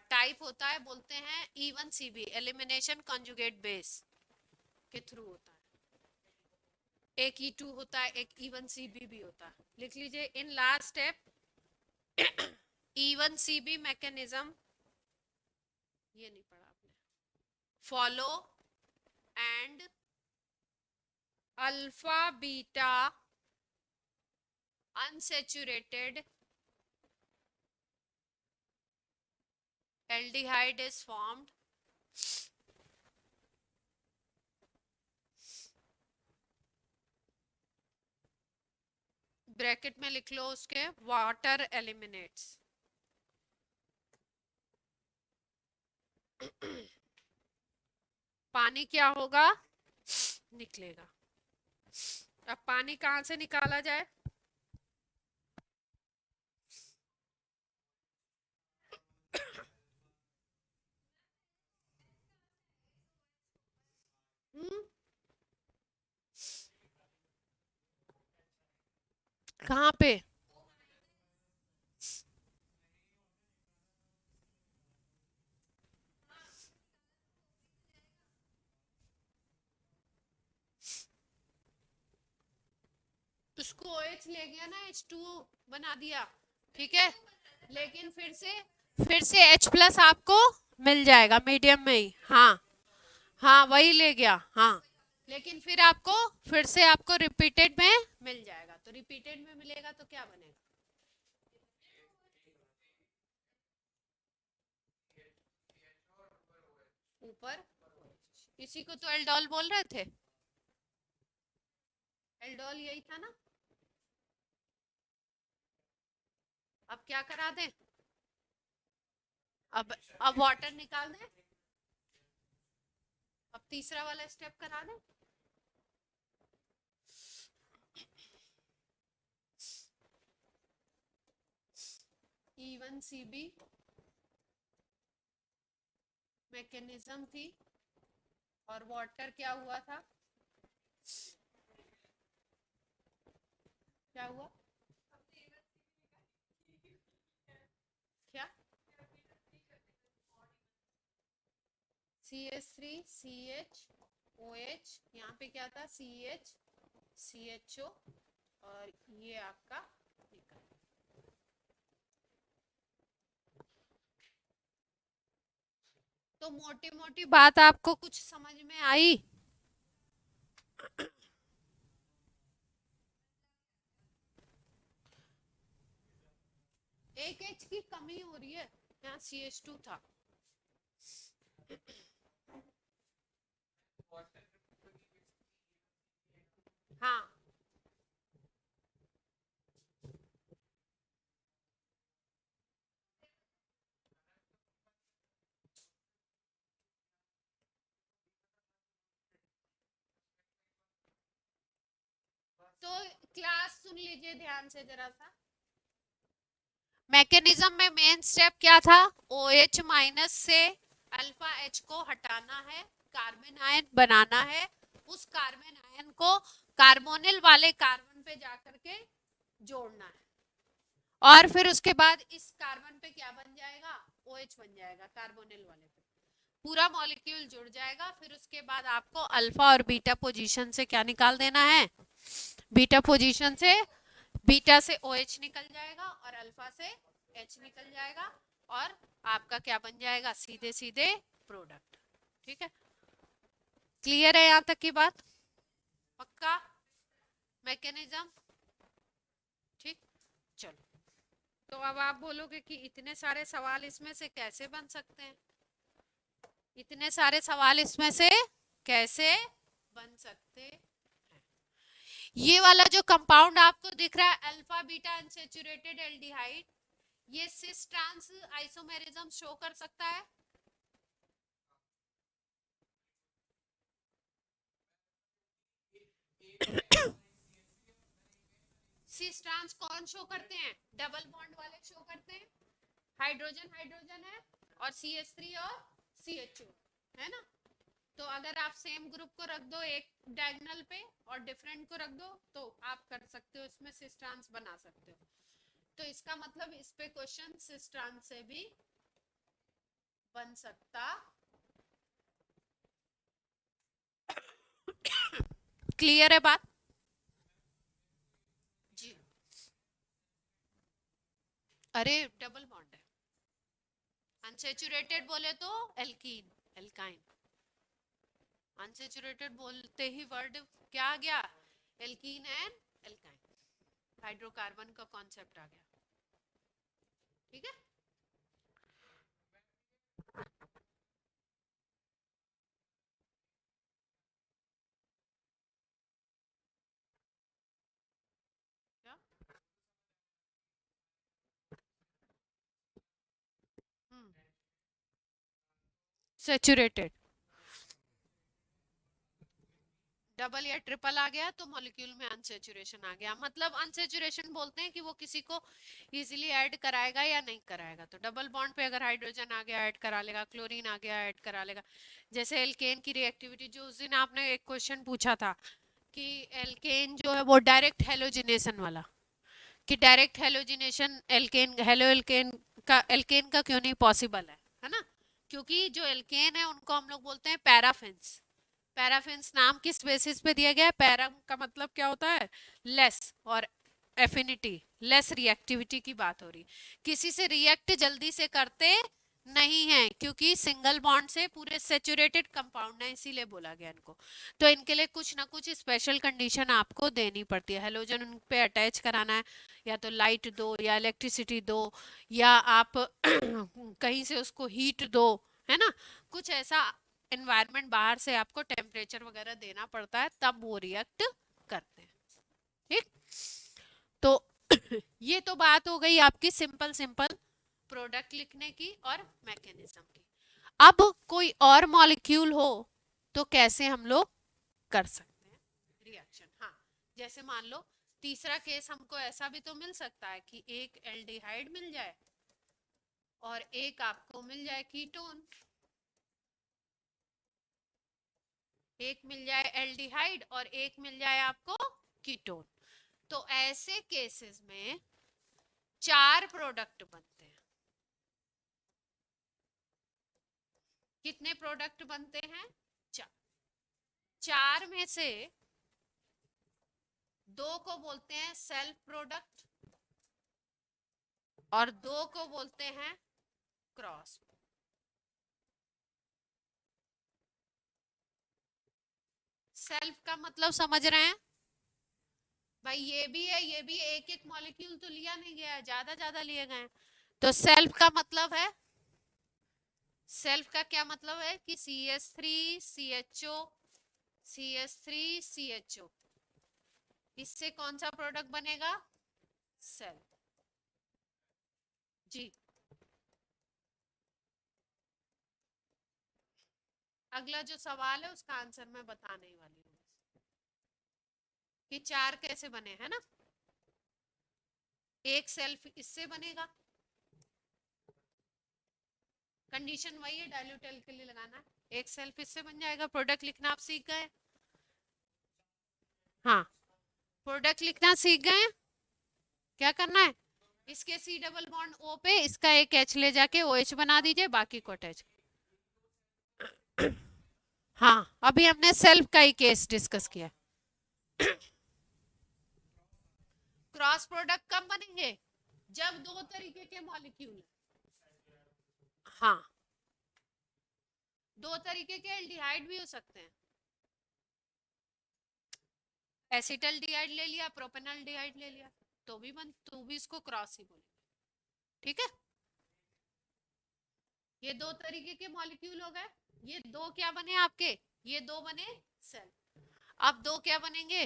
टाइप होता है, बोलते हैं E1CB, एलिमिनेशन कॉन्जुगेट बेस के थ्रू होता है। एक E2 होता है, एक E1CB भी होता है। लिख लीजिए, in last step E1CB mechanism, ये नहीं पढ़ा आपने, follow and alpha beta unsaturated aldehyde is formed, bracket में लिख लो उसके, वाटर एलिमिनेट्स। पानी क्या होगा? निकलेगा। अब पानी कहां से निकाला जाए? कहाँ पे? उसको OH ले गया ना, H2O बना दिया, ठीक है, लेकिन फिर से H+ आपको मिल जाएगा मीडियम में ही। हाँ हाँ, वही ले गया, हाँ, लेकिन फिर आपको फिर से आपको रिपीटेड में मिल जाएगा। तो रिपीटेड में मिलेगा तो क्या बनेगा? ऊपर, इसी को तो एल्डोल बोल रहे थे, एल्डोल यही था ना। अब क्या करा दें? अब वाटर निकाल दें, अब तीसरा वाला स्टेप करा दें। E1CB मैकेनिज्म थी, और वाटर क्या हुआ था? क्या हुआ? क्या? CH3CHOH, यहाँ पे क्या था? CHCHO, और ये आपका निकल। तो मोटी मोटी बात आपको कुछ समझ में आई? एक H की कमी हो रही है, यहाँ CH2 था। हाँ, सुन लीजिए ध्यान से जरा सा। मैकेनिज्म में मेन स्टेप क्या था? OH माइनस से अल्फा H को हटाना है, कार्बन आयन बनाना है, उस कार्बन आयन को कार्बोनिल वाले कार्बन पे जाकर के जोड़ना है, और फिर उसके बाद इस कार्बन पे क्या बन जाएगा? OH बन जाएगा कार्बोनिल वाले पे, पूरा मॉलिक्यूल जुड़ जाएगा। फिर उसके बाद आपको अल्फा और बीटा पोजीशन से क्या निकाल देना है? बीटा पोजीशन से, बीटा से OH निकल जाएगा और अल्फा से H निकल जाएगा, और आपका क्या बन जाएगा? सीधे सीधे प्रोडक्ट। ठीक है, क्लियर है यहां तक की बात? पक्का? मैकेनिज्म ठीक। चलो, तो अब आप बोलोगे कि इतने सारे सवाल इसमें से कैसे बन सकते हैं? इतने सारे सवाल इसमें से कैसे बन सकते हैं? ये वाला जो कंपाउंड आपको दिख रहा है अल्फा बीटा अनसैचुरेटेड एल्डिहाइड, ये सिस ट्रांस आइसोमेरिज्म शो कर सकता है? सिस ट्रांस कौन शो करते हैं? डबल बॉन्ड वाले शो करते हैं। हाइड्रोजन हाइड्रोजन है, और CH3 और CHO है ना। तो अगर आप सेम ग्रुप को रख दो एक डायगोनल पे और डिफरेंट को रख दो, तो आप कर सकते हो इसमें सिस ट्रांस बना सकते हो। तो इसका मतलब इस पे क्वेश्चन सिस ट्रांस से भी बन सकता। क्लियर है बात? जी, अरे डबल बॉन्ड है। अनसैचुरेटेड बोले तो एल्कीन, एल्काइन। अनसैचुरेटेड बोलते ही वर्ड क्या आ गया? एल्कीन एंड एल्काइन, हाइड्रोकार्बन का कॉन्सेप्ट आ गया। ठीक है, क्या? सैचुरेटेड डबल या ट्रिपल आ गया तो मॉलिक्यूल में अनसैचुरेशन आ गया। मतलब अनसैचुरेशन बोलते हैं कि वो किसी को इजीली ऐड कराएगा या नहीं कराएगा। तो डबल बॉन्ड पे अगर हाइड्रोजन आ गया ऐड करा लेगा, क्लोरीन आ गया ऐड करा लेगा। जैसे एल्केन की रिएक्टिविटी, जो उस दिन आपने एक क्वेश्चन पूछा था कि एल्केन जो है वो डायरेक्ट हेलोजिनेशन वाला, कि direct halogenation alkane, halo alkane का क्यों नहीं पॉसिबल है ना? क्योंकि जो एल्केन है उनको हम लोग बोलते हैं पैराफिन्स। पैराफिन्स नाम किस बेसिस पे दिया गया है? पैरा का मतलब क्या होता है? लेस, और एफिनिटी, लेस रिएक्टिविटी की बात हो रही। किसी से रिएक्ट जल्दी से करते नहीं है, क्योंकि सिंगल बॉन्ड से पूरे सेचुरेटेड कंपाउंड है, इसीलिए बोला गया इनको। तो इनके लिए कुछ ना कुछ स्पेशल कंडीशन आपको देनी पड़ती है। हेलोजन उन पे अटैच कराना है, या तो लाइट दो या इलेक्ट्रिसिटी दो, या आप कहीं से उसको हीट दो, है ना। कुछ ऐसा एनवायरनमेंट बाहर से आपको टेम्परेचर वगैरह देना पड़ता है, तब वो रिएक्ट करते हैं। ठीक, तो ये तो बात हो गई आपकी सिंपल सिंपल प्रोडक्ट लिखने की और मैकेनिज्म की। अब कोई और मॉलिक्यूल हो तो कैसे हम लोग कर सकते हैं रिएक्शन? हाँ, जैसे मान लो तीसरा केस हमको ऐसा भी तो मिल सकता है कि एक एल्डिहाइड मिल जाए और एक आपको मिल जाए कीटोन। एक मिल जाए एल्डिहाइड और एक मिल जाए आपको कीटोन। तो ऐसे केसेस में 4 प्रोडक्ट बनते हैं। कितने प्रोडक्ट बनते हैं? 4। 4 में से 2 को बोलते हैं सेल्फ प्रोडक्ट और 2 को बोलते हैं क्रॉस। सेल्फ का मतलब समझ रहे हैं भाई? ये भी है, ये भी, एक एक मॉलिक्यूल तो लिया नहीं गया है, ज्यादा ज्यादा लिए गए हैं। तो सेल्फ का मतलब है, सेल्फ का क्या मतलब है कि CH3 CHO, CH3 CHO, इससे कौन सा प्रोडक्ट बनेगा? सेल्फ। जी, अगला जो सवाल है उसका आंसर मैं बताने ही वाली हूँ कि 4 कैसे बने, है ना। एक सेल्फ इससे बनेगा, कंडीशन वही है, डाइल्यूट एल्कली लगाना है, एक सेल्फ इससे बन जाएगा। प्रोडक्ट लिखना आप सीख गए? हाँ, प्रोडक्ट लिखना सीख गए। क्या करना है, इसके सी डबल बॉन्ड ओ पे इसका एक एच ले जाके ओ एच बना दीजिए, बाकी को अटैच। हाँ, अभी हमने सेल्फ का ही केस डिस्कस किया। क्रॉस प्रोडक्ट कब बनेंगे, जब दो तरीके के मॉलिक्यूल, हाँ, दो तरीके के एल्डिहाइड भी हो सकते हैं, एसिटल डिहाइड ले लिया, प्रोपेनल डिहाइड ले लिया, तो भी इसको क्रॉस ही बोलेंगे। ठीक है, ये दो तरीके के मॉलिक्यूल हो गए, ये दो क्या बने आपके, ये दो बने सेल। अब दो क्या बनेंगे,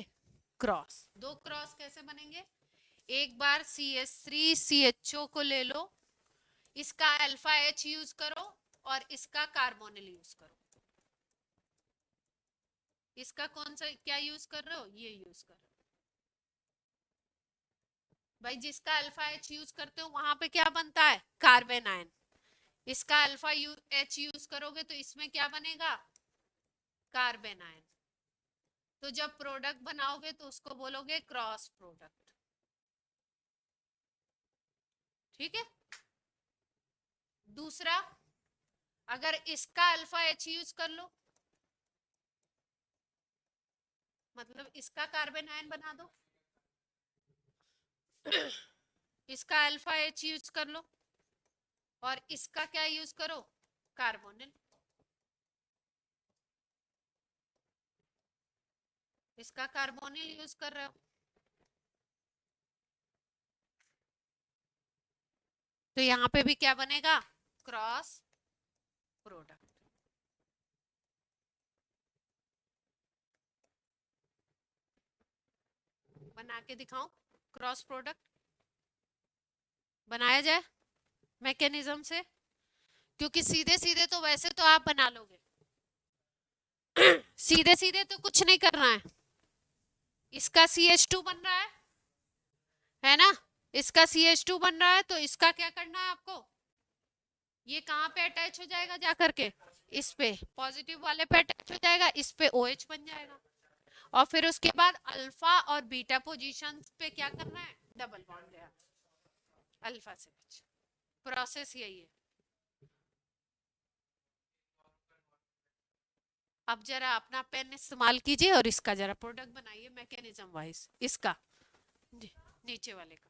क्रॉस। दो क्रॉस कैसे बनेंगे, एक बार CH3CHO को ले लो, इसका अल्फा H यूज करो और इसका कार्बोनिल यूज करो। इसका कौन सा क्या यूज कर रहे हो, ये यूज कर रहे हो भाई, जिसका अल्फा H यूज करते हो वहां पे क्या बनता है, कार्बन आयन। इसका अल्फा H यूज करोगे तो इसमें क्या बनेगा, कार्बन आयन। तो जब प्रोडक्ट बनाओगे तो उसको बोलोगे क्रॉस प्रोडक्ट। ठीक है, दूसरा, अगर इसका अल्फा H यूज कर लो, मतलब इसका कार्बन आयन बना दो, इसका अल्फा H यूज कर लो और इसका क्या यूज करो, कार्बोनिल। इसका कार्बोनिल यूज कर रहे हो, तो यहाँ पे भी क्या बनेगा, क्रॉस प्रोडक्ट। बना के दिखाऊं क्रॉस प्रोडक्ट, बनाया जाए मैकेनिज्म से, क्योंकि सीधे सीधे तो वैसे तो आप बना लोगे, सीधे सीधे तो कुछ नहीं करना है। इसका CH2 बन रहा है ना, इसका CH2 बन रहा है, तो इसका क्या करना है आपको, ये कहाँ पे अटैच हो जाएगा जाकर के, इस पे पॉजिटिव वाले पे अटैच हो जाएगा, इस पे OH बन जाएगा, और फिर उसके बाद अल्फा और बीटा पोजीशन पे क्या करना है, डबल बॉन्ड लेना, अल्फा से H। प्रोसेस यही है। अब जरा अपना पेन इस्तेमाल कीजिए और इसका जरा प्रोडक्ट बनाइए मैकेनिज्म वाइज, इसका नीचे वाले का,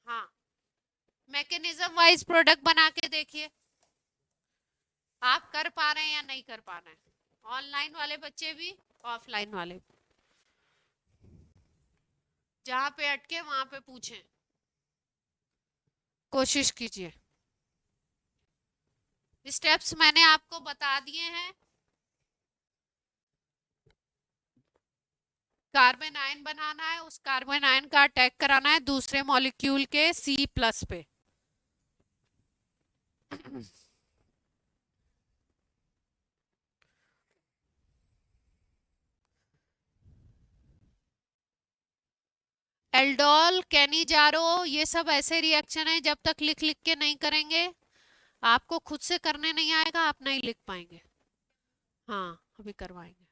हाँ, मैकेनिज्म वाइज प्रोडक्ट बना के देखिए, आप कर पा रहे हैं या नहीं कर पा रहे हैं, ऑनलाइन वाले बच्चे भी, ऑफलाइन वाले भी। जहां पे अटके वहां पे पूछें, कोशिश कीजिए। स्टेप्स मैंने आपको बता दिए हैं, कार्बन आयन बनाना है, उस कार्बन आयन का अटैक कराना है दूसरे मॉलिक्यूल के C+ पे। एल्डोल, कैनिजारो, ये सब ऐसे रिएक्शन है जब तक लिख लिख के नहीं करेंगे, आपको खुद से करने नहीं आएगा, आप नहीं लिख पाएंगे। हाँ, अभी करवाएंगे,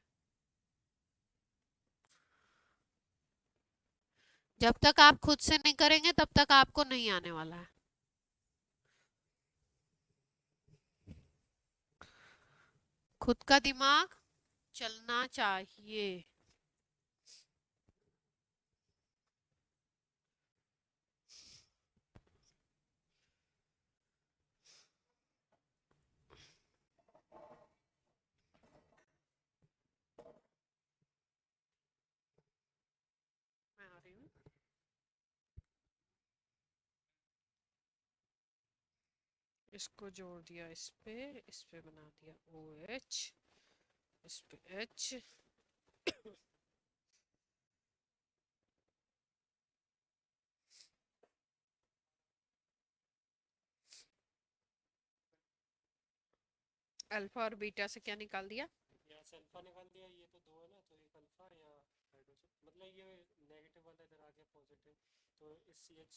जब तक आप खुद से नहीं करेंगे तब तक आपको नहीं आने वाला है। खुद का दिमाग चलना चाहिए। मैं आ रही हूँ, इसको जोड़ दिया इस पे बना दिया OH, इस पे H। अल्फा और बीटा से क्या निकाल दिया, यहाँ से अल्फा निकाल दिया, ये तो दो है ना, तो एक अल्फा या हाइड्रोजन, मतलब मतलब ये नेगेटिव वाला इधर आ गया पॉजिटिव, तो इस सी एच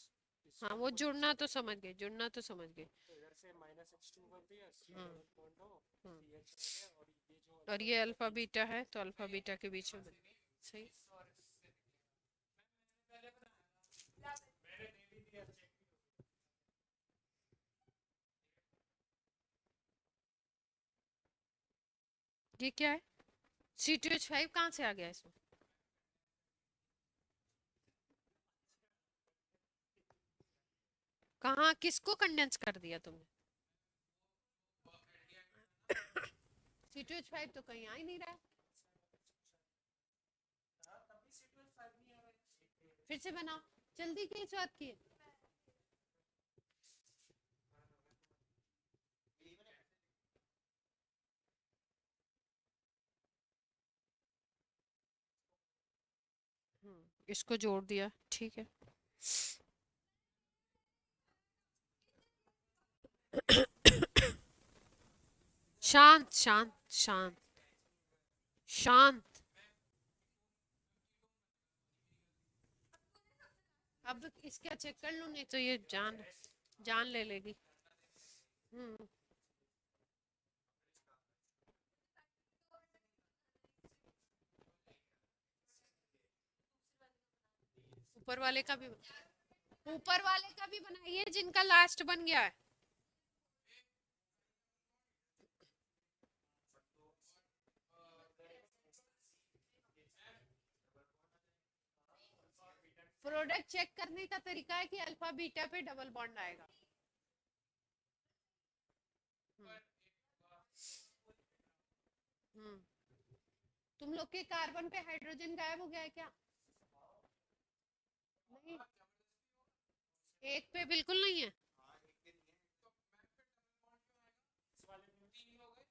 हाँ वो जुड़ना तो समझ गए, जुड़ना तो समझ गए। तो इधर से -H2 कर दिया, सी हाँ डबल बॉन्ड हो, हाँ। सी एच हो गया, और ये जो और अल्फा ये बीटा अल्फा बीच बीटा है तो अल्फा बीटा के बीच में सही। मैंने दे भी दिया, चेक भी हो ये क्या है? C2H5 कहाँ से आ गया इसमें? कहाँ, किसको कंडेंस कर दिया तुमने? C2H5 तो कहीं आ ही नहीं रहा है। गया, तभी C2H5 नहीं आ रहा है। फिर से बनाओ, जल्दी की इस बात की। इसको जोड़ दिया, ठीक है। शांत शांत शांत शांत। अब इसका चेक कर लूं, नहीं तो ये जान जान ले लेगी। हम्म। ऊपर वाले का भी, ऊपर वाले का भी बनाइए जिनका लास्ट बन गया है। प्रोडक्ट चेक करने का तरीका है कि अल्फा बीटा पे डबल बॉन्ड आएगा। हम्म। हम्म। तुम लोग के कार्बन पे हाइड्रोजन गायब हो गया है क्या? नहीं, एक पे बिल्कुल नहीं है। इस वाले में तीन हो गए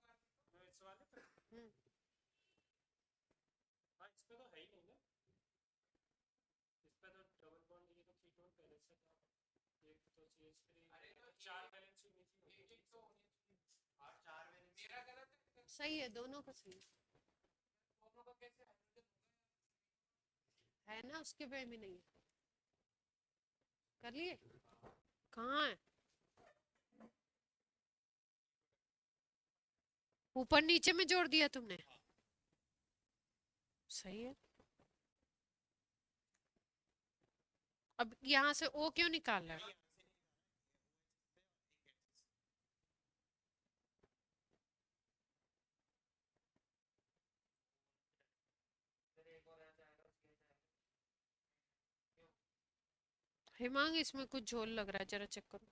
सैचुरेटेड, इस वाले पे। हम्म। हाँ इस पे तो है ही नहीं ना, इस पे तो डबल बॉन्ड, ये तो कीटोन पहले से था, एक तो CH3, अरे तो चार बैलेंस होनी चाहिए, एक एक तो होनी चाहिए, और चार बैलेंस मेरा गलत है, सही है, दोनों का सही दोनों का कैसे हाइड्रोजन है ना, उसके पे भी नहीं है। कर लिए? कहाँ है? ऊपर नीचे में जोड़ दिया तुमने? सही है। अब यहाँ से O क्यों निकाल रहा है? हिमांग इसमें कुछ झोल लग रहा है, जरा चेक करो।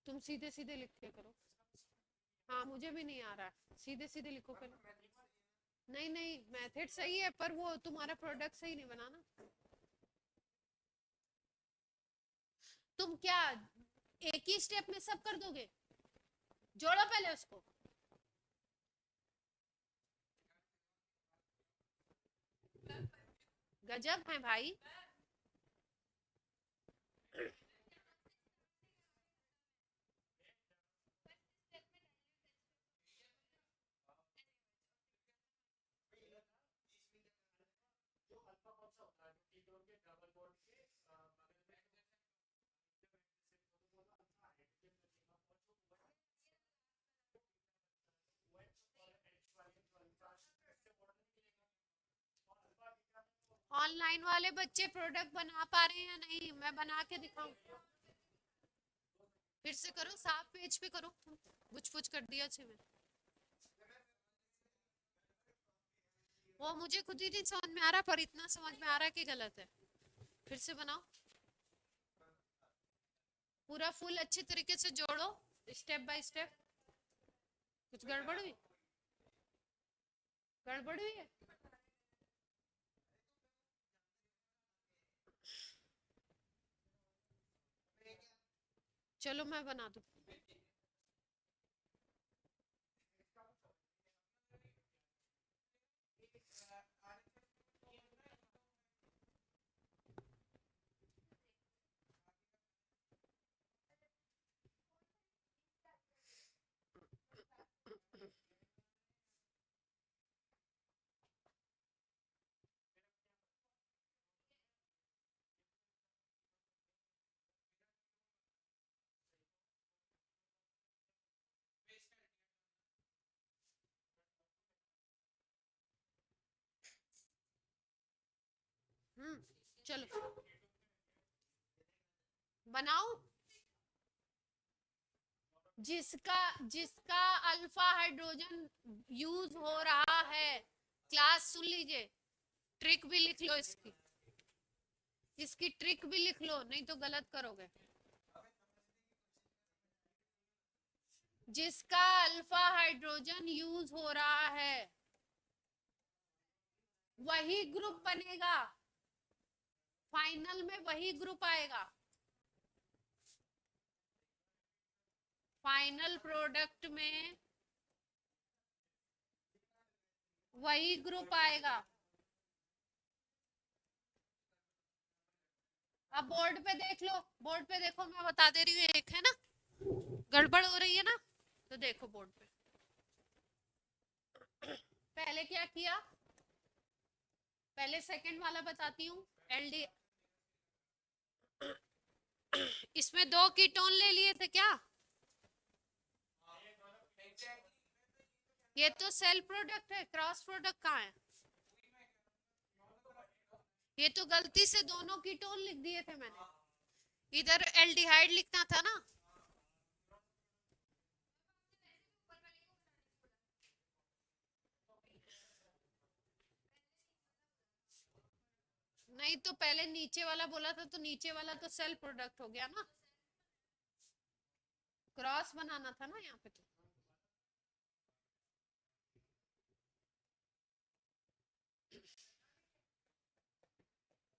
तुम सीधे सीधे लिख के करो। हाँ मुझे भी नहीं आ रहा, सीधे सीधे लिखो पहले। नहीं नहीं, मेथड सही है पर वो तुम्हारा प्रोडक्ट सही नहीं बना ना। तुम क्या एक ही स्टेप में सब कर दोगे? जोड़ो पहले उसको। गजब है भाई। जो अल्फा कौन सा होता है, जो कीटोन के डबल बॉन्ड के बगल में, तो बोलो अल्फा हाइड्रोजन लगेगा, और जो OH और H वाले जो अल्फा इससे बॉन्ड नहीं मिलेगा, और अल्फा बीटा में तो ऑनलाइन वाले बच्चे प्रोडक्ट बना पा रहे हैं या नहीं, मैं बना के दिखाऊं? फिर से करो, साफ पेज पे करो। कुछ कुछ कर दिया छे में। वो मुझे खुद ही नहीं समझ में आ रहा, पर इतना समझ में आ रहा है कि गलत है। फिर से बनाओ, पूरा फुल अच्छे तरीके से जोड़ो, स्टेप बाय स्टेप। कुछ गड़बड़ हुई? गड़बड़ हुई है? चलो मैं बना दूं। चलो बनाओ। जिसका जिसका अल्फा हाइड्रोजन यूज हो रहा है, क्लास सुन लीजिए, ट्रिक भी लिख लो इसकी, इसकी ट्रिक भी लिख लो, नहीं तो गलत करोगे। जिसका अल्फा हाइड्रोजन यूज हो रहा है वही ग्रुप बनेगा, फाइनल में वही ग्रुप आएगा, फाइनल प्रोडक्ट में वही ग्रुप आएगा। अब बोर्ड पे देख लो, बोर्ड पे देखो, मैं बता दे रही हूँ, एक है ना गड़बड़ हो रही है ना, तो देखो बोर्ड पे। पहले क्या किया, पहले सेकंड वाला बताती हूँ, एलडी, इसमें 2 कीटोन ले लिए थे क्या, ये तो सेल प्रोडक्ट है, क्रॉस प्रोडक्ट कहाँ है, ये तो गलती से दोनों कीटोन लिख दिए थे मैंने, इधर एल्डिहाइड लिखना था ना। नहीं तो पहले नीचे वाला बोला था, तो नीचे वाला तो सेल प्रोडक्ट हो गया ना, क्रॉस बनाना था ना यहाँ पे तो।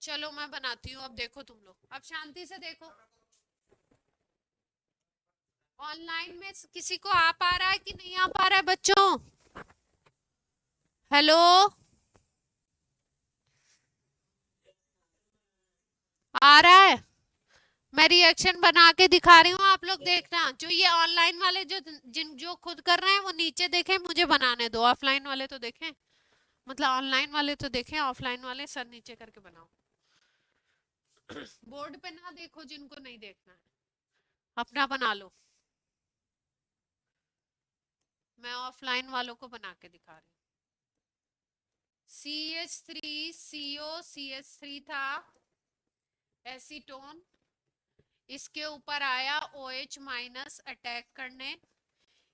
चलो मैं बनाती हूँ, अब देखो तुम लोग, अब शांति से देखो। ऑनलाइन में किसी को आ पा रहा है कि नहीं आ पा रहा है बच्चों? हेलो, आ रहा है? मैं रिएक्शन बना के दिखा रही हूँ, आप लोग देखना। जो ये ऑनलाइन वाले जो खुद कर रहे हैं वो नीचे देखें, मुझे बनाने दो। ऑफलाइन वाले तो देखें, मतलब ऑनलाइन वाले तो देखें, ऑफलाइन वाले सर नीचे करके बनाओ। बोर्ड पे ना देखो जिनको नहीं देखना है, अपना बना लो। मैं ऑफलाइन वालों को बना के दिखा रही हूँ। CH3CO CH3 था एसीटोन, इसके ऊपर आया OH माइनस अटैक करने,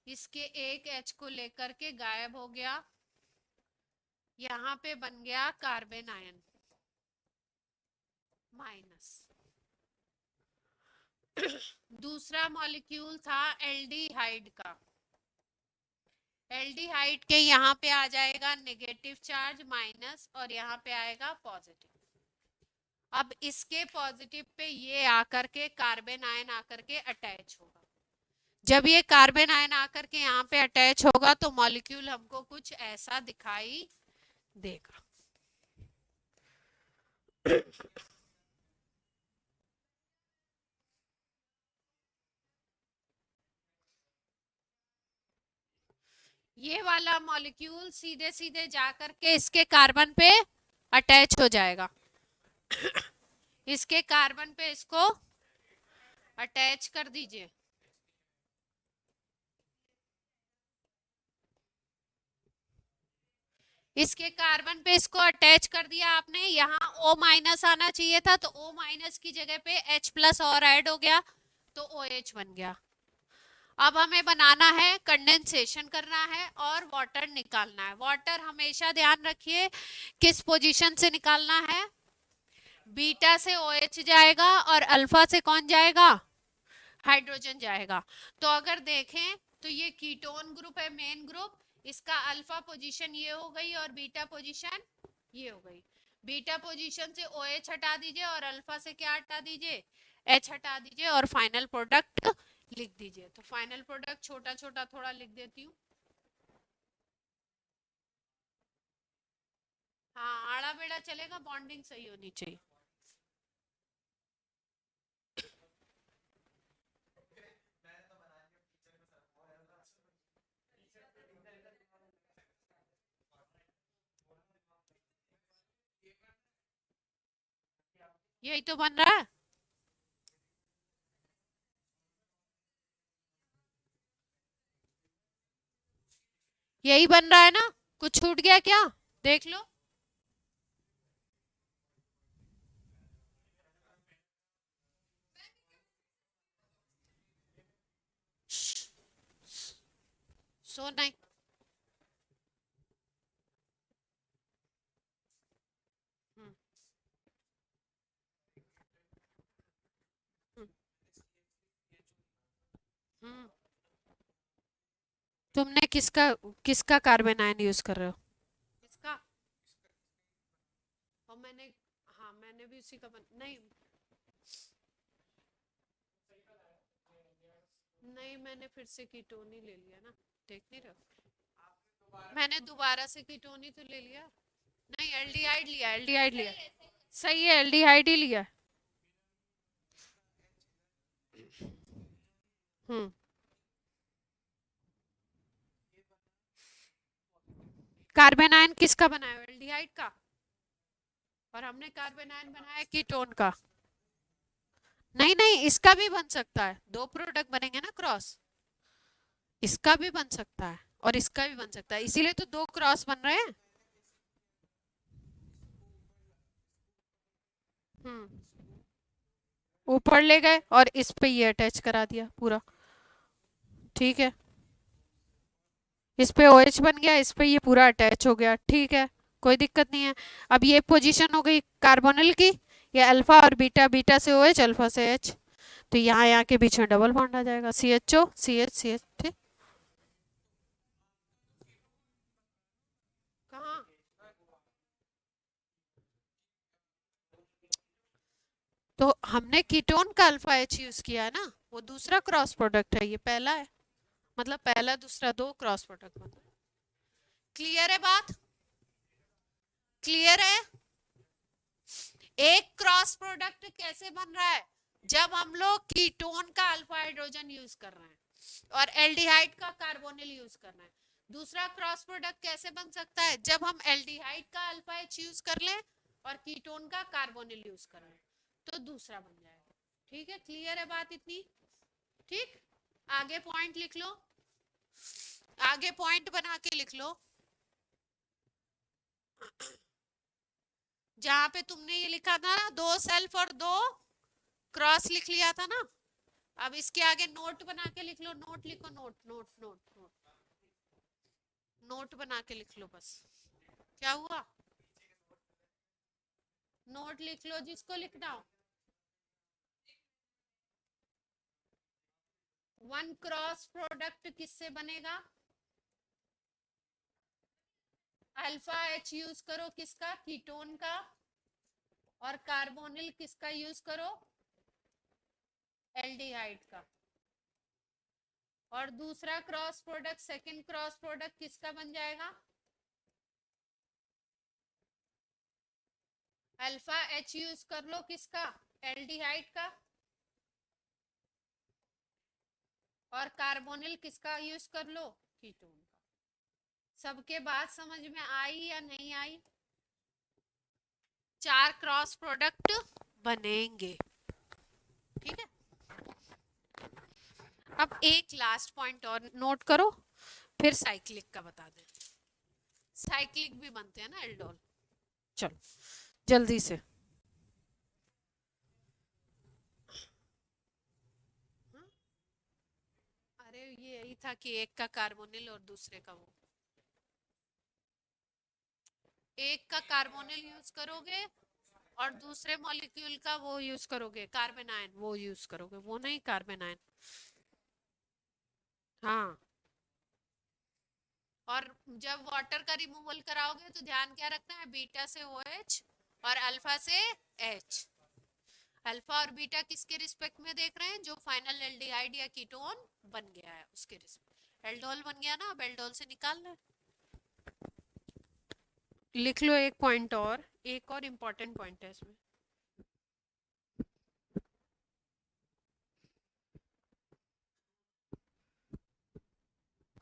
इसके एक H को लेकर के गायब हो गया, यहाँ पे बन गया कार्बन आयन माइनस। दूसरा मॉलिक्यूल था एल्डिहाइड का, एल्डिहाइड के यहाँ पे आ जाएगा नेगेटिव चार्ज माइनस, और यहाँ पे आएगा पॉजिटिव। अब इसके पॉजिटिव पे ये आकर के कार्बन आयन आकर के अटैच होगा। जब ये कार्बन आयन आकर के यहाँ पे अटैच होगा तो मॉलिक्यूल हमको कुछ ऐसा दिखाई देगा। ये वाला मॉलिक्यूल सीधे सीधे जाकर के इसके कार्बन पे अटैच हो जाएगा, इसके कार्बन पे इसको अटैच कर दीजिए। इसके कार्बन पे इसको अटैच कर दिया आपने, यहाँ O माइनस आना चाहिए था, तो O माइनस की जगह पे H प्लस और ऐड हो गया, तो OH बन गया। अब हमें बनाना है, कंडेंसेशन करना है और वाटर निकालना है। वाटर हमेशा ध्यान रखिए किस पोजीशन से निकालना है, बीटा से OH जाएगा और अल्फा से कौन जाएगा, हाइड्रोजन जाएगा। तो अगर देखें तो ये कीटोन ग्रुप है, मेन ग्रुप, इसका अल्फा पोजीशन ये हो गई और बीटा पोजीशन ये हो गई। बीटा पोजीशन से OH हटा दीजिए और अल्फा से क्या हटा दीजिए, H हटा दीजिए, और फाइनल प्रोडक्ट लिख दीजिए। तो फाइनल प्रोडक्ट छोटा छोटा थोड़ा लिख देती हूँ। हाँ, आड़ा बेड़ा चलेगा, बॉन्डिंग सही होनी चाहिए। यही तो बन रहा है। यही बन रहा है ना, कुछ छूट गया क्या, देख लो। सो नहीं। हम्म, हम्म, हम्म। तुमने किसका किसका कार्बन आयन यूज कर रहे हो? किसका? और मैंने, हाँ मैंने भी उसी का नहीं, नहीं मैंने फिर से कीटोन ही ले लिया ना, देख नहीं रहे? मैंने दोबारा से कीटोन ही तो ले लिया। नहीं एल्डिहाइड लिया, एल्डिहाइड लिया। सही है, एल्डिहाइड ही लिया। हम्म। कार्बन आयन किसका बनाया? एल्डिहाइड का। और हमने कार्बन आयन बनाया कीटोन का। नहीं नहीं, इसका भी बन सकता है, दो प्रोडक्ट बनेंगे ना क्रॉस। इसका भी बन सकता है और इसका भी बन सकता है, इसीलिए तो दो क्रॉस बन रहे हैं। ऊपर ले गए और इस पे ये अटैच करा दिया पूरा। ठीक है, इस पे OH बन गया, इस पे ये पूरा अटैच हो गया, ठीक है, कोई दिक्कत नहीं है। अब ये पोजीशन हो गई कार्बोनिल की, ये अल्फा और बीटा, बीटा से OH, अल्फा से H, तो यहाँ यहाँ के बीच में डबल बॉन्ड आ जाएगा, CHO CH CH। ठीक। कहाँ? तो हमने कीटोन का अल्फा H यूज किया है ना, वो दूसरा क्रॉस प्रोडक्ट है, ये पहला है, मतलब पहला दूसरा दो क्रॉस प्रोडक्ट बन रहा है। क्लियर है बात? क्लियर है? एक क्रॉस प्रोडक्ट कैसे बन रहा है? जब हम लोग कीटोन का अल्फा हाइड्रोजन यूज कर रहे हैं और एल्डिहाइड का कार्बोनिल यूज कर रहे हैं। दूसरा क्रॉस प्रोडक्ट कैसे बन सकता है? जब हम एल्डिहाइड का अल्फा H यूज कर लें और कीटोन का कार्बोनिल यूज कर लें, तो दूसरा बन जाएगा। ठीक है, क्लियर है बात इतनी? ठीक, आगे पॉइंट लिख लो, आगे पॉइंट बना के लिख लो। जहां पे तुमने ये लिखा था ना, दो सेल्फ और दो क्रॉस लिख लिया था ना, अब इसके आगे नोट बना के लिख लो, नोट लिखो, note note note note, note बना के लिख लो बस। क्या हुआ? नोट लिख लो जिसको लिखना हो। वन क्रॉस प्रोडक्ट किससे बनेगा? अल्फा H यूज करो किसका? कीटोन का। और कार्बोनिल किसका यूज करो? एल्डिहाइड का। और दूसरा cross product, second cross product किसका बन जाएगा? अल्फा H यूज कर लो किसका? एल्डिहाइड का। और कार्बोनिल किसका यूज कर लो? कीटोन का। सबके बात समझ में आई या नहीं आई? चार क्रॉस प्रोडक्ट बनेंगे, ठीक है। अब एक लास्ट पॉइंट और नोट करो, फिर साइक्लिक का बता दें। साइक्लिक भी बनते हैं ना एल्डोल। चलो जल्दी से। हाँ? अरे ये यही था कि एक का कार्बोनिल और दूसरे का वो, एक का कार्बोनिल यूज करोगे और दूसरे मॉलिक्यूल का वो यूज करोगे, कार्बन आयन वो यूज करोगे, वो नहीं कार्बन आयन। हाँ, और जब वाटर का रिमूवल कराओगे तो ध्यान क्या रखना है? बीटा से OH और अल्फा से H। अल्फा और बीटा किसके रिस्पेक्ट में देख रहे हैं? जो फाइनल एल्डिहाइड या कीटोन बन गया है उसके रिस्पेक्ट। एल्डोल बन गया ना, अब एल्डोल से निकालना है। लिख लो एक पॉइंट और, एक और इम्पोर्टेंट पॉइंट है इसमें।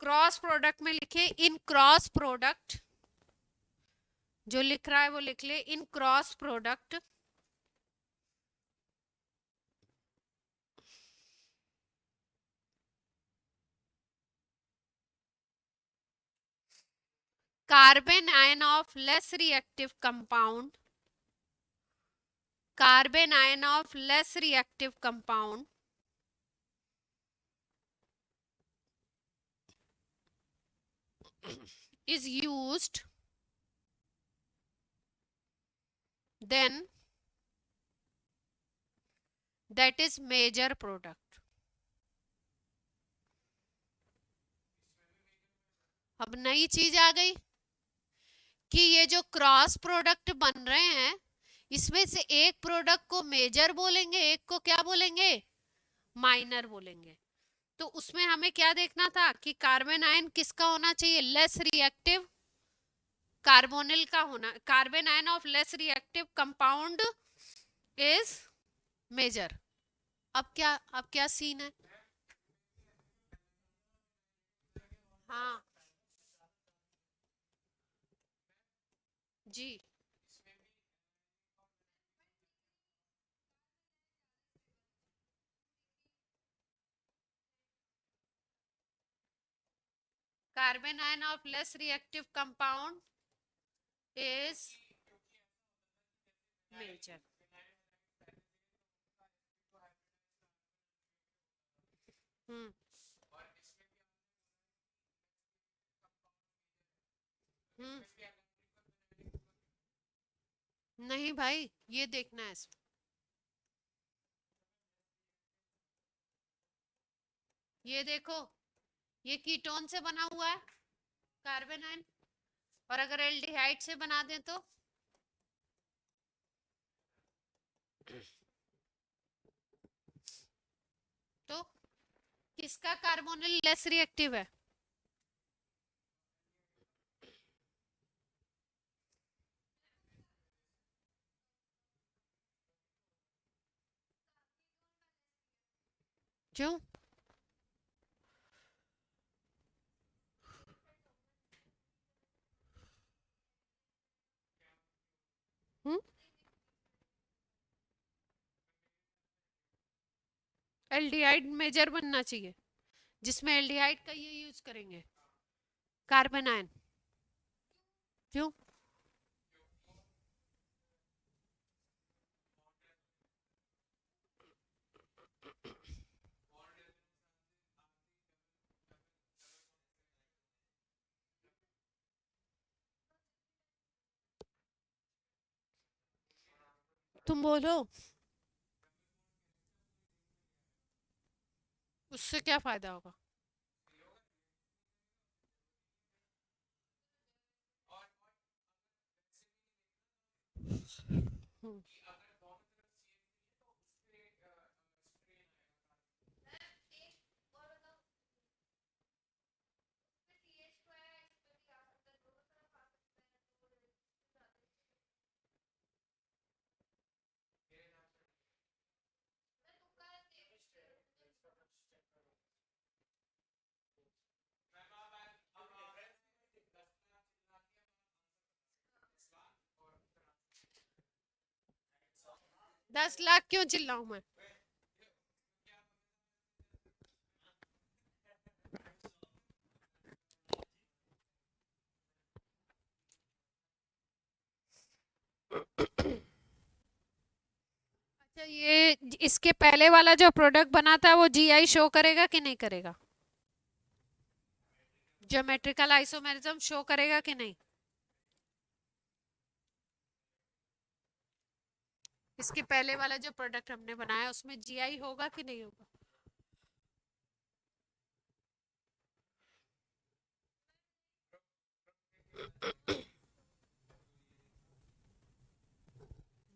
क्रॉस प्रोडक्ट में लिखे इन क्रॉस प्रोडक्ट, जो लिख रहा है वो लिख ले इन cross product carbon ion of less reactive compound, carbon ion of less reactive compound is used, then that is major product. अब नई चीज आ गई कि ये जो क्रॉस प्रोडक्ट बन रहे हैं इसमें से एक प्रोडक्ट को मेजर बोलेंगे, एक को क्या बोलेंगे, माइनर बोलेंगे। तो उसमें हमें क्या देखना था कि कार्बन आयन किसका होना चाहिए, लेस रिएक्टिव, कार्बोनिल का होना, carbon ion of less reactive compound is major. अब क्या सीन है? हाँ जी, carbon ion of less reactive compound is major. हम्म हम्म नहीं भाई, ये देखना है इसमें। ये देखो, ये कीटोन से बना हुआ है कार्बन आयन, और अगर एल्डिहाइड से बना दें तो किसका कार्बोनिल लेस रिएक्टिव है? क्यों? हम्म एल्डिहाइड मेजर बनना चाहिए, जिसमें एल्डिहाइड का ये यूज करेंगे, कार्बन आयन। क्यों? तुम बोलो, उससे क्या फायदा होगा? हम्म दस लाख क्यों चिल्लाऊं मैं? अच्छा, ये इसके पहले वाला जो प्रोडक्ट बना था वो जीआई शो करेगा कि नहीं करेगा? ज्योमेट्रिकल आइसोमेरिज्म शो करेगा कि नहीं? इसके पहले वाला जो प्रोडक्ट हमने बनाया उसमें जीआई होगा कि नहीं होगा?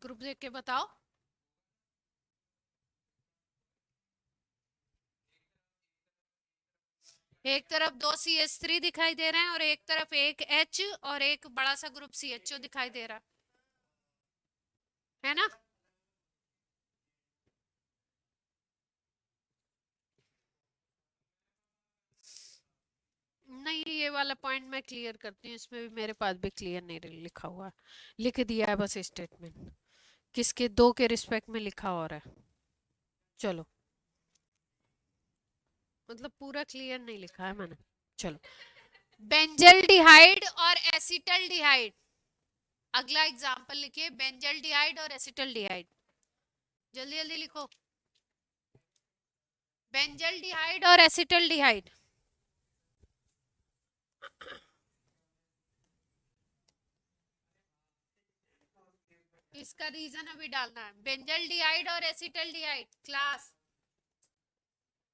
ग्रुप देख के बताओ। एक तरफ दो CH3 दिखाई दे रहे हैं और एक तरफ एक H और एक बड़ा सा ग्रुप CHO दिखाई दे रहा है ना? नहीं, ये वाला पॉइंट मैं क्लियर करती हूँ, इसमें भी मेरे पास भी क्लियर नहीं लिखा हुआ है, लिख दिया है बस स्टेटमेंट, किसके दो के रिस्पेक्ट में लिखा हो रहा है। चलो, मतलब पूरा क्लियर नहीं लिखा है मैंने। चलो, बेंजल्डिहाइड और एसिटल्डिहाइड, अगला एग्जांपल लिखिए, बेंजल्डिहाइड और एसिटल्डिहाइड, जल्दी जल्दी लिखो। बेंजल्डिहाइड और एसिटल्डिहाइड, इसका रीजन अभी डालना है। बेंजल डिहाइड और एसिटल डिहाइड क्लास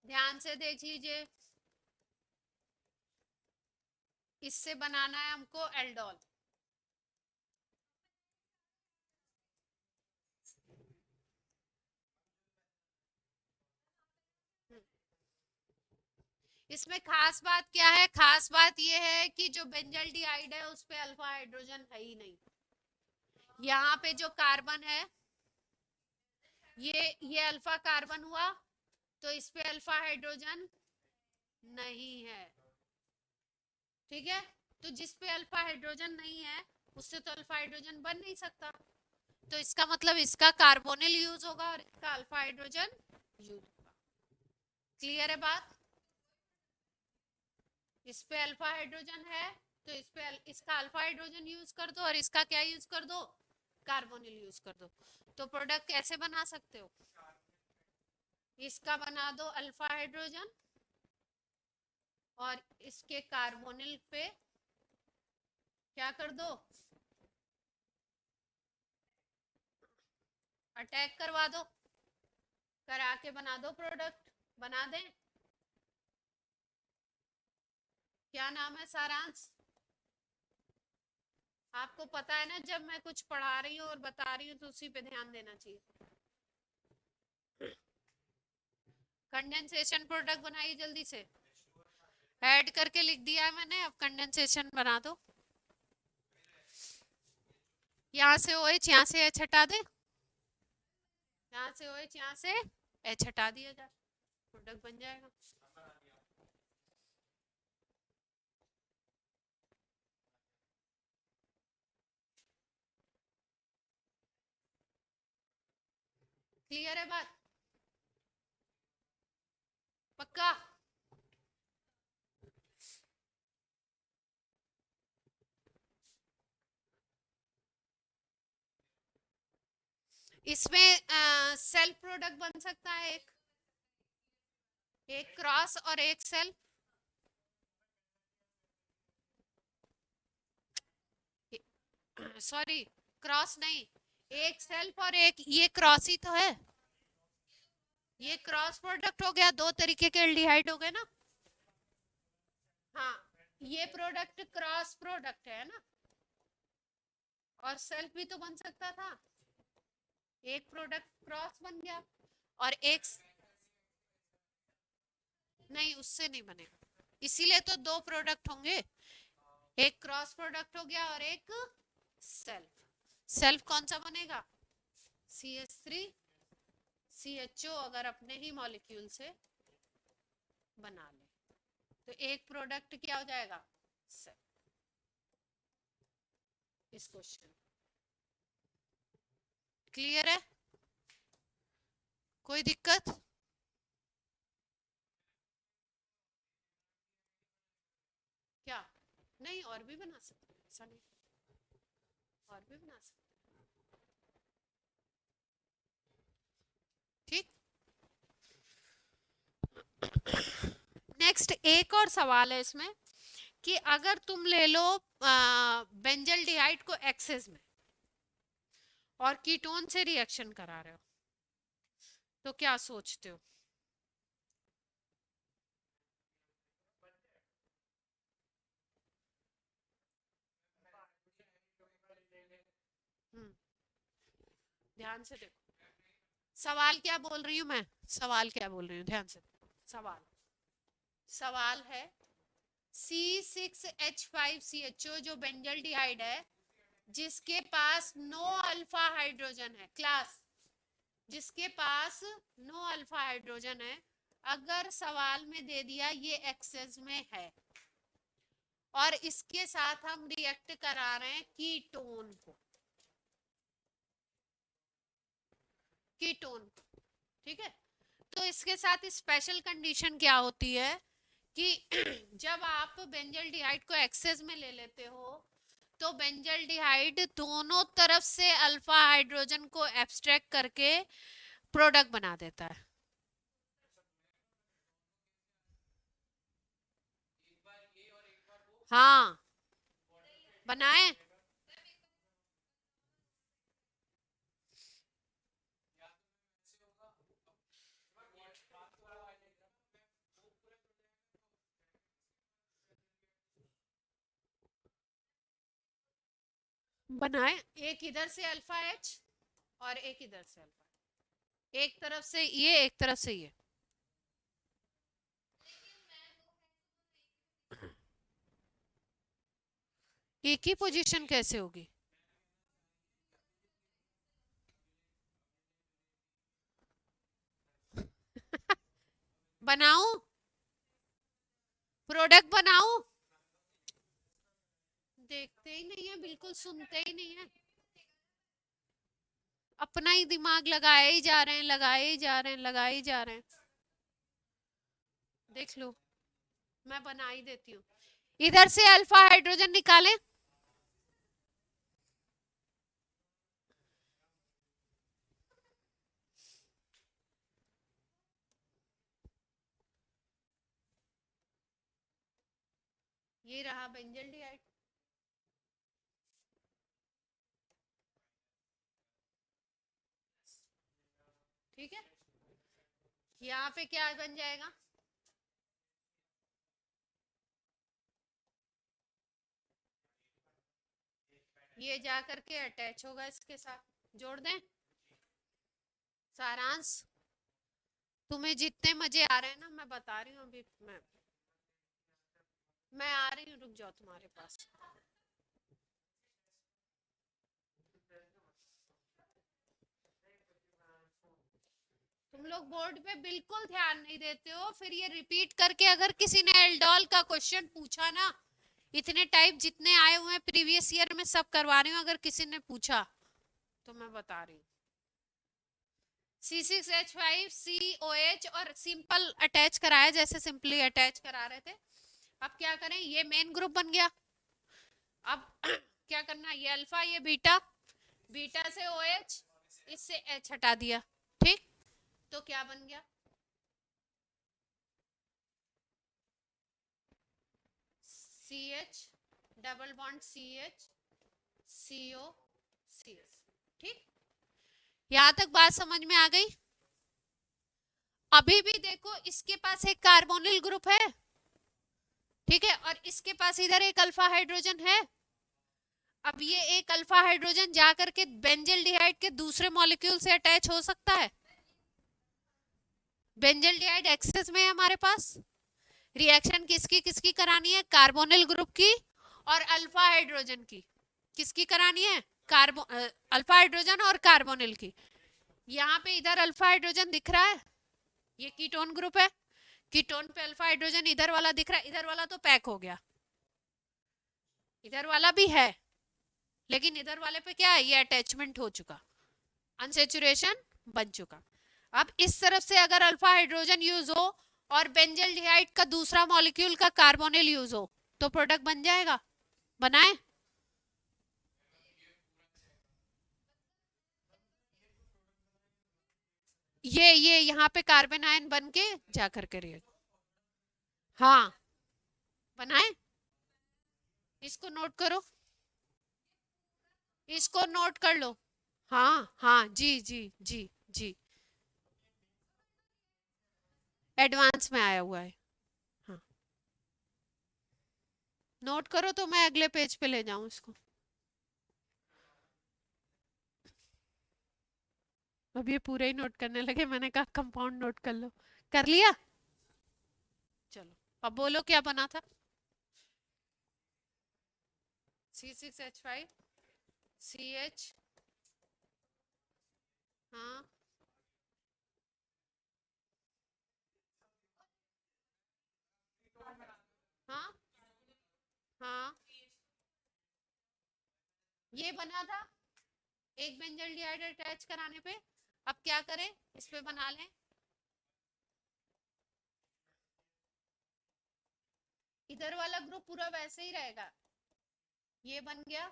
ध्यान से देख लीजिए, इससे बनाना है हमको एल्डोल। इसमें खास बात क्या है, खास बात यह है कि जो बेंजल डिहाइड है उस पे अल्फा हाइड्रोजन है ही नहीं। यहाँ पे जो कार्बन है ये अल्फा कार्बन हुआ, तो इस पे अल्फा हाइड्रोजन नहीं है। ठीक है, तो जिस पे अल्फा हाइड्रोजन नहीं है उससे तो अल्फा हाइड्रोजन बन नहीं सकता, तो इसका मतलब इसका कार्बोनिल यूज होगा और इसका अल्फा हाइड्रोजन यूज होगा। क्लियर है बात? इस पे अल्फा हाइड्रोजन है तो इस पे इसका अल्फा हाइड्रोजन यूज कर दो और इसका क्या यूज कर दो, कार्बोनिल यूज कर दो। तो प्रोडक्ट कैसे बना सकते हो, इसका बना दो अल्फा हाइड्रोजन और इसके कार्बोनिल पे क्या कर दो, अटैक करवा दो, करा के बना दो प्रोडक्ट। बना दें? क्या नाम है सारांश? आपको पता है ना, जब मैं कुछ पढ़ा रही हूँ और बता रही हूँ तो उसी पे ध्यान देना चाहिए। कंडेंसेशन प्रोडक्ट बनाइए जल्दी से, ऐड करके लिख दिया है मैंने, अब कंडेंसेशन बना दो। यहाँ से OH, यहाँ से H हटा दे, यहाँ से OH, यहाँ से H हटा दिया जाए, प्रोडक्ट बन जाएगा। क्लियर है बात? पक्का? इसमें सेल्फ प्रोडक्ट बन सकता है, एक क्रॉस और एक सेल्फ। सॉरी, क्रॉस नहीं, एक सेल्फ और एक ये क्रॉस ही तो है, ये क्रॉस प्रोडक्ट हो गया, दो तरीके के एल्डिहाइड हो गए ना। हाँ, ये प्रोडक्ट क्रॉस प्रोडक्ट है ना, और सेल्फ भी तो बन सकता था, एक प्रोडक्ट क्रॉस बन गया और एक नहीं, उससे नहीं बनेगा, इसीलिए तो दो प्रोडक्ट होंगे, एक क्रॉस प्रोडक्ट हो गया और एक सेल्फ। सेल्फ कौन सा बनेगा, CH3 CHO, अगर अपने ही मॉलिक्यूल से बना ले तो एक प्रोडक्ट क्या हो जाएगा, सेल्फ। इस क्वेश्चन क्लियर है? कोई दिक्कत? क्या नहीं, और भी बना सकते हैं, ऐसा नहीं, और भी बना सकते हैं। ठीक, नेक्स्ट एक और सवाल है इसमें कि अगर तुम ले लो बेंजल डिहाइड को एक्सेस में और कीटोन से रिएक्शन करा रहे हो तो क्या सोचते हो? ध्यान से देखो, सवाल क्या बोल रही हूँ मैं, सवाल क्या बोल रही हूँ, ध्यान से। सवाल सवाल है C6H5CHO जो बेंजल डिहाइड है, जिसके पास नो अल्फा हाइड्रोजन है, क्लास जिसके पास नो अल्फा हाइड्रोजन है, अगर सवाल में दे दिया ये एक्सेस में है और इसके साथ हम रिएक्ट करा रहे हैं कीटोन को, कीटोन को, ठीक है, तो इसके साथ स्पेशल कंडीशन क्या होती है कि जब आप बेंजल डिहाइड को एक्सेस में ले लेते हो तो बेंजल डिहाइड दोनों तरफ से अल्फा हाइड्रोजन को एब्स्ट्रैक्ट करके प्रोडक्ट बना देता है। हाँ, बनाए, बनाए, एक इधर से अल्फा एच और एक इधर से अल्फा, एक तरफ से ये एक तरफ से ये। एक ही पोजीशन कैसे होगी? बनाऊं, प्रोडक्ट बनाऊं? देखते ही नहीं है, बिल्कुल सुनते ही नहीं है, अपना ही दिमाग लगाए ही जा रहे हैं, लगाए ही जा रहे हैं, लगाए ही जा रहे हैं। देख लो, मैं बना ही देती हूँ। इधर से अल्फा हाइड्रोजन निकालें, ये रहा बेंजल्डिहाइड। ठीक है, यहाँ पे क्या बन जाएगा? ये जा करके अटैच होगा इसके साथ, जोड़ दें। सारांश, तुम्हें जितने मजे आ रहे हैं ना, मैं बता रही हूँ अभी, मैं आ रही हूँ, रुक जाओ तुम्हारे पास। तुम लोग बोर्ड पे बिल्कुल ध्यान नहीं देते हो, फिर ये रिपीट करके अगर किसी ने एल्डोल का क्वेश्चन पूछा ना, इतने टाइप जितने आए हुए हैं प्रीवियस ईयर में सब करवा रही हूँ, अगर किसी ने पूछा तो मैं बता रही हूँ। C6H5COH और सिंपल अटैच कराया, जैसे सिंपली अटैच करा रहे थे। अब क्या करें, ये मेन ग्रुप बन गया। अब क्या करना, ये अल्फा ये बीटा, बीटा से OH, इससे H हटा दिया, ठीक। तो क्या बन गया, CH double bond CH CO CS, ठीक। यहां तक बात समझ में आ गई? अभी भी देखो, इसके पास एक कार्बोनिल ग्रुप है, ठीक है, और इसके पास इधर एक अल्फा हाइड्रोजन है। अब ये एक अल्फा हाइड्रोजन जाकर के बेंजल्डिहाइड के दूसरे मॉलिक्यूल से अटैच हो सकता है। बेंजल्डिहाइड एक्सेस में है हमारे पास। रिएक्शन किसकी किसकी करानी है? कार्बोनिल ग्रुप की और अल्फा हाइड्रोजन की। किसकी करानी है? अल्फा हाइड्रोजन और कार्बोनिल की। यहाँ पे इधर अल्फा हाइड्रोजन दिख रहा है, ये कीटोन ग्रुप है, कीटोन पे अल्फा हाइड्रोजन इधर वाला दिख रहा है, इधर वाला तो पैक हो गया, इधर वाला भी है, लेकिन इधर वाले पे क्या है, ये अटैचमेंट हो चुका, अनसेचुरेशन बन चुका। अब इस तरफ से अगर अल्फा हाइड्रोजन यूज हो और बेंजल्डिहाइड का दूसरा मॉलिक्यूल का कार्बोनिल यूज हो, तो प्रोडक्ट बन जाएगा। बनाए, ये यहाँ पे कार्बन आयन बन के जाकर के रिएक्ट, हाँ बनाए, इसको नोट करो, इसको नोट कर लो। हाँ हाँ, जी जी जी जी, एडवांस में आया हुआ है, हाँ नोट करो, तो मैं अगले पेज पे ले जाऊं इसको। अब ये पूरा ही नोट करने लगे, मैंने कहा कंपाउंड नोट कर लो। कर लिया? चलो, अब बोलो क्या बना था? C6H5CH, हाँ हाँ हाँ, ये बना था एक बेंजल्डिहाइड अटैच कराने पे। अब क्या करें, इस पे बना लें, इधर वाला ग्रुप पूरा वैसे ही रहेगा, ये बन गया,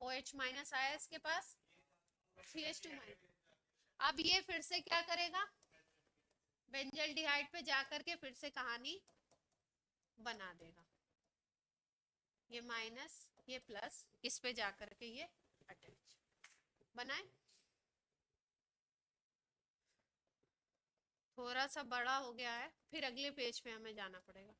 OH माइनस आया इसके पास, CH2 माइनस। अब ये फिर से क्या करेगा, बेंजल्डिहाइड पे जाकर के फिर से कहानी बना देगा, ये माइनस ये प्लस, इस पे जाकर के ये अटैच। बनाए, थोड़ा सा बड़ा हो गया है, फिर अगले पेज पे हमें जाना पड़ेगा।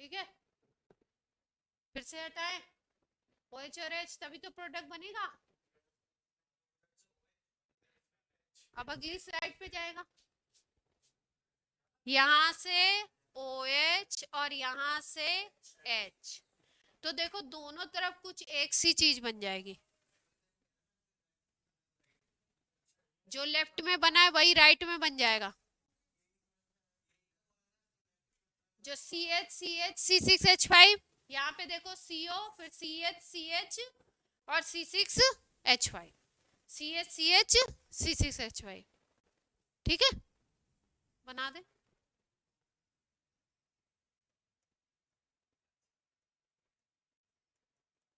ठीक है, फिर से हटाए OH और H, तभी तो प्रोडक्ट बनेगा। अब अगली स्लाइड पे जाएगा, यहां से OH और यहां से H, तो देखो दोनों तरफ कुछ एक सी चीज बन जाएगी। जो लेफ्ट में बना है वही राइट में बन जाएगा। जो CH यहाँ पे देखो CO, फिर CH और C6H5, CH C6H5, ठीक है, बना दे।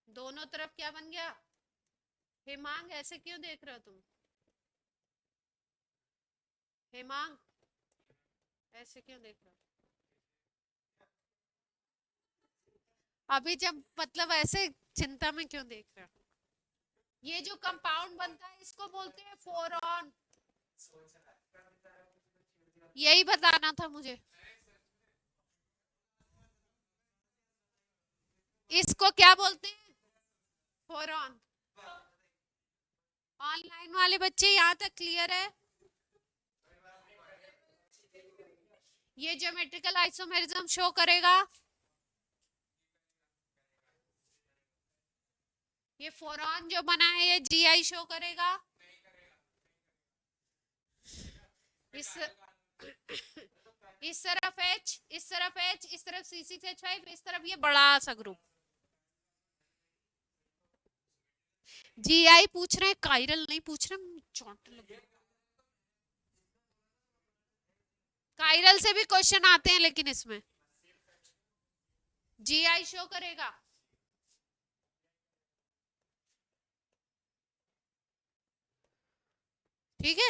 दोनों तरफ क्या बन गया? हेमांग ऐसे क्यों देख रहे हो तुम? हेमांग ऐसे क्यों देख रहे हो? अभी जब मतलब ऐसे चिंता में क्यों देख रहे हो? ये जो कंपाउंड बनता है इसको बोलते हैं फोरॉन। यही बताना था मुझे। इसको क्या बोलते हैं? फोरॉन। ऑनलाइन वाले बच्चे यहाँ तक क्लियर है? ये ज्योमेट्रिकल आइसोमेरिज्म शो करेगा। ये फोरॉन जो बना है ये GI शो करेगा। इस तरफ H, इस तरफ H, इस तरफ C6H5, इस तरफ ये बड़ा सा ग्रुप। GI पूछ रहे हैं, कायरल नहीं पूछ रहे। चोट लगी। कायरल से भी क्वेश्चन आते हैं, लेकिन इसमें GI शो करेगा। ठीक है,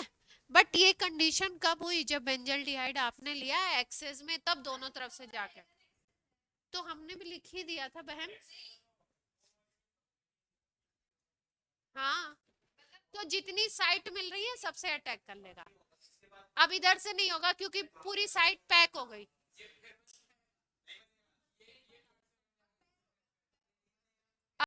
बट ये कंडीशन कब हुई? जब बेंजल्डिहाइड आपने लिया एक्सेस में, तब दोनों तरफ से जाकर। तो हमने भी लिख ही दिया था बहन। हाँ, तो जितनी साइट मिल रही है सबसे अटैक कर लेगा। अब इधर से नहीं होगा क्योंकि पूरी साइट पैक हो गई।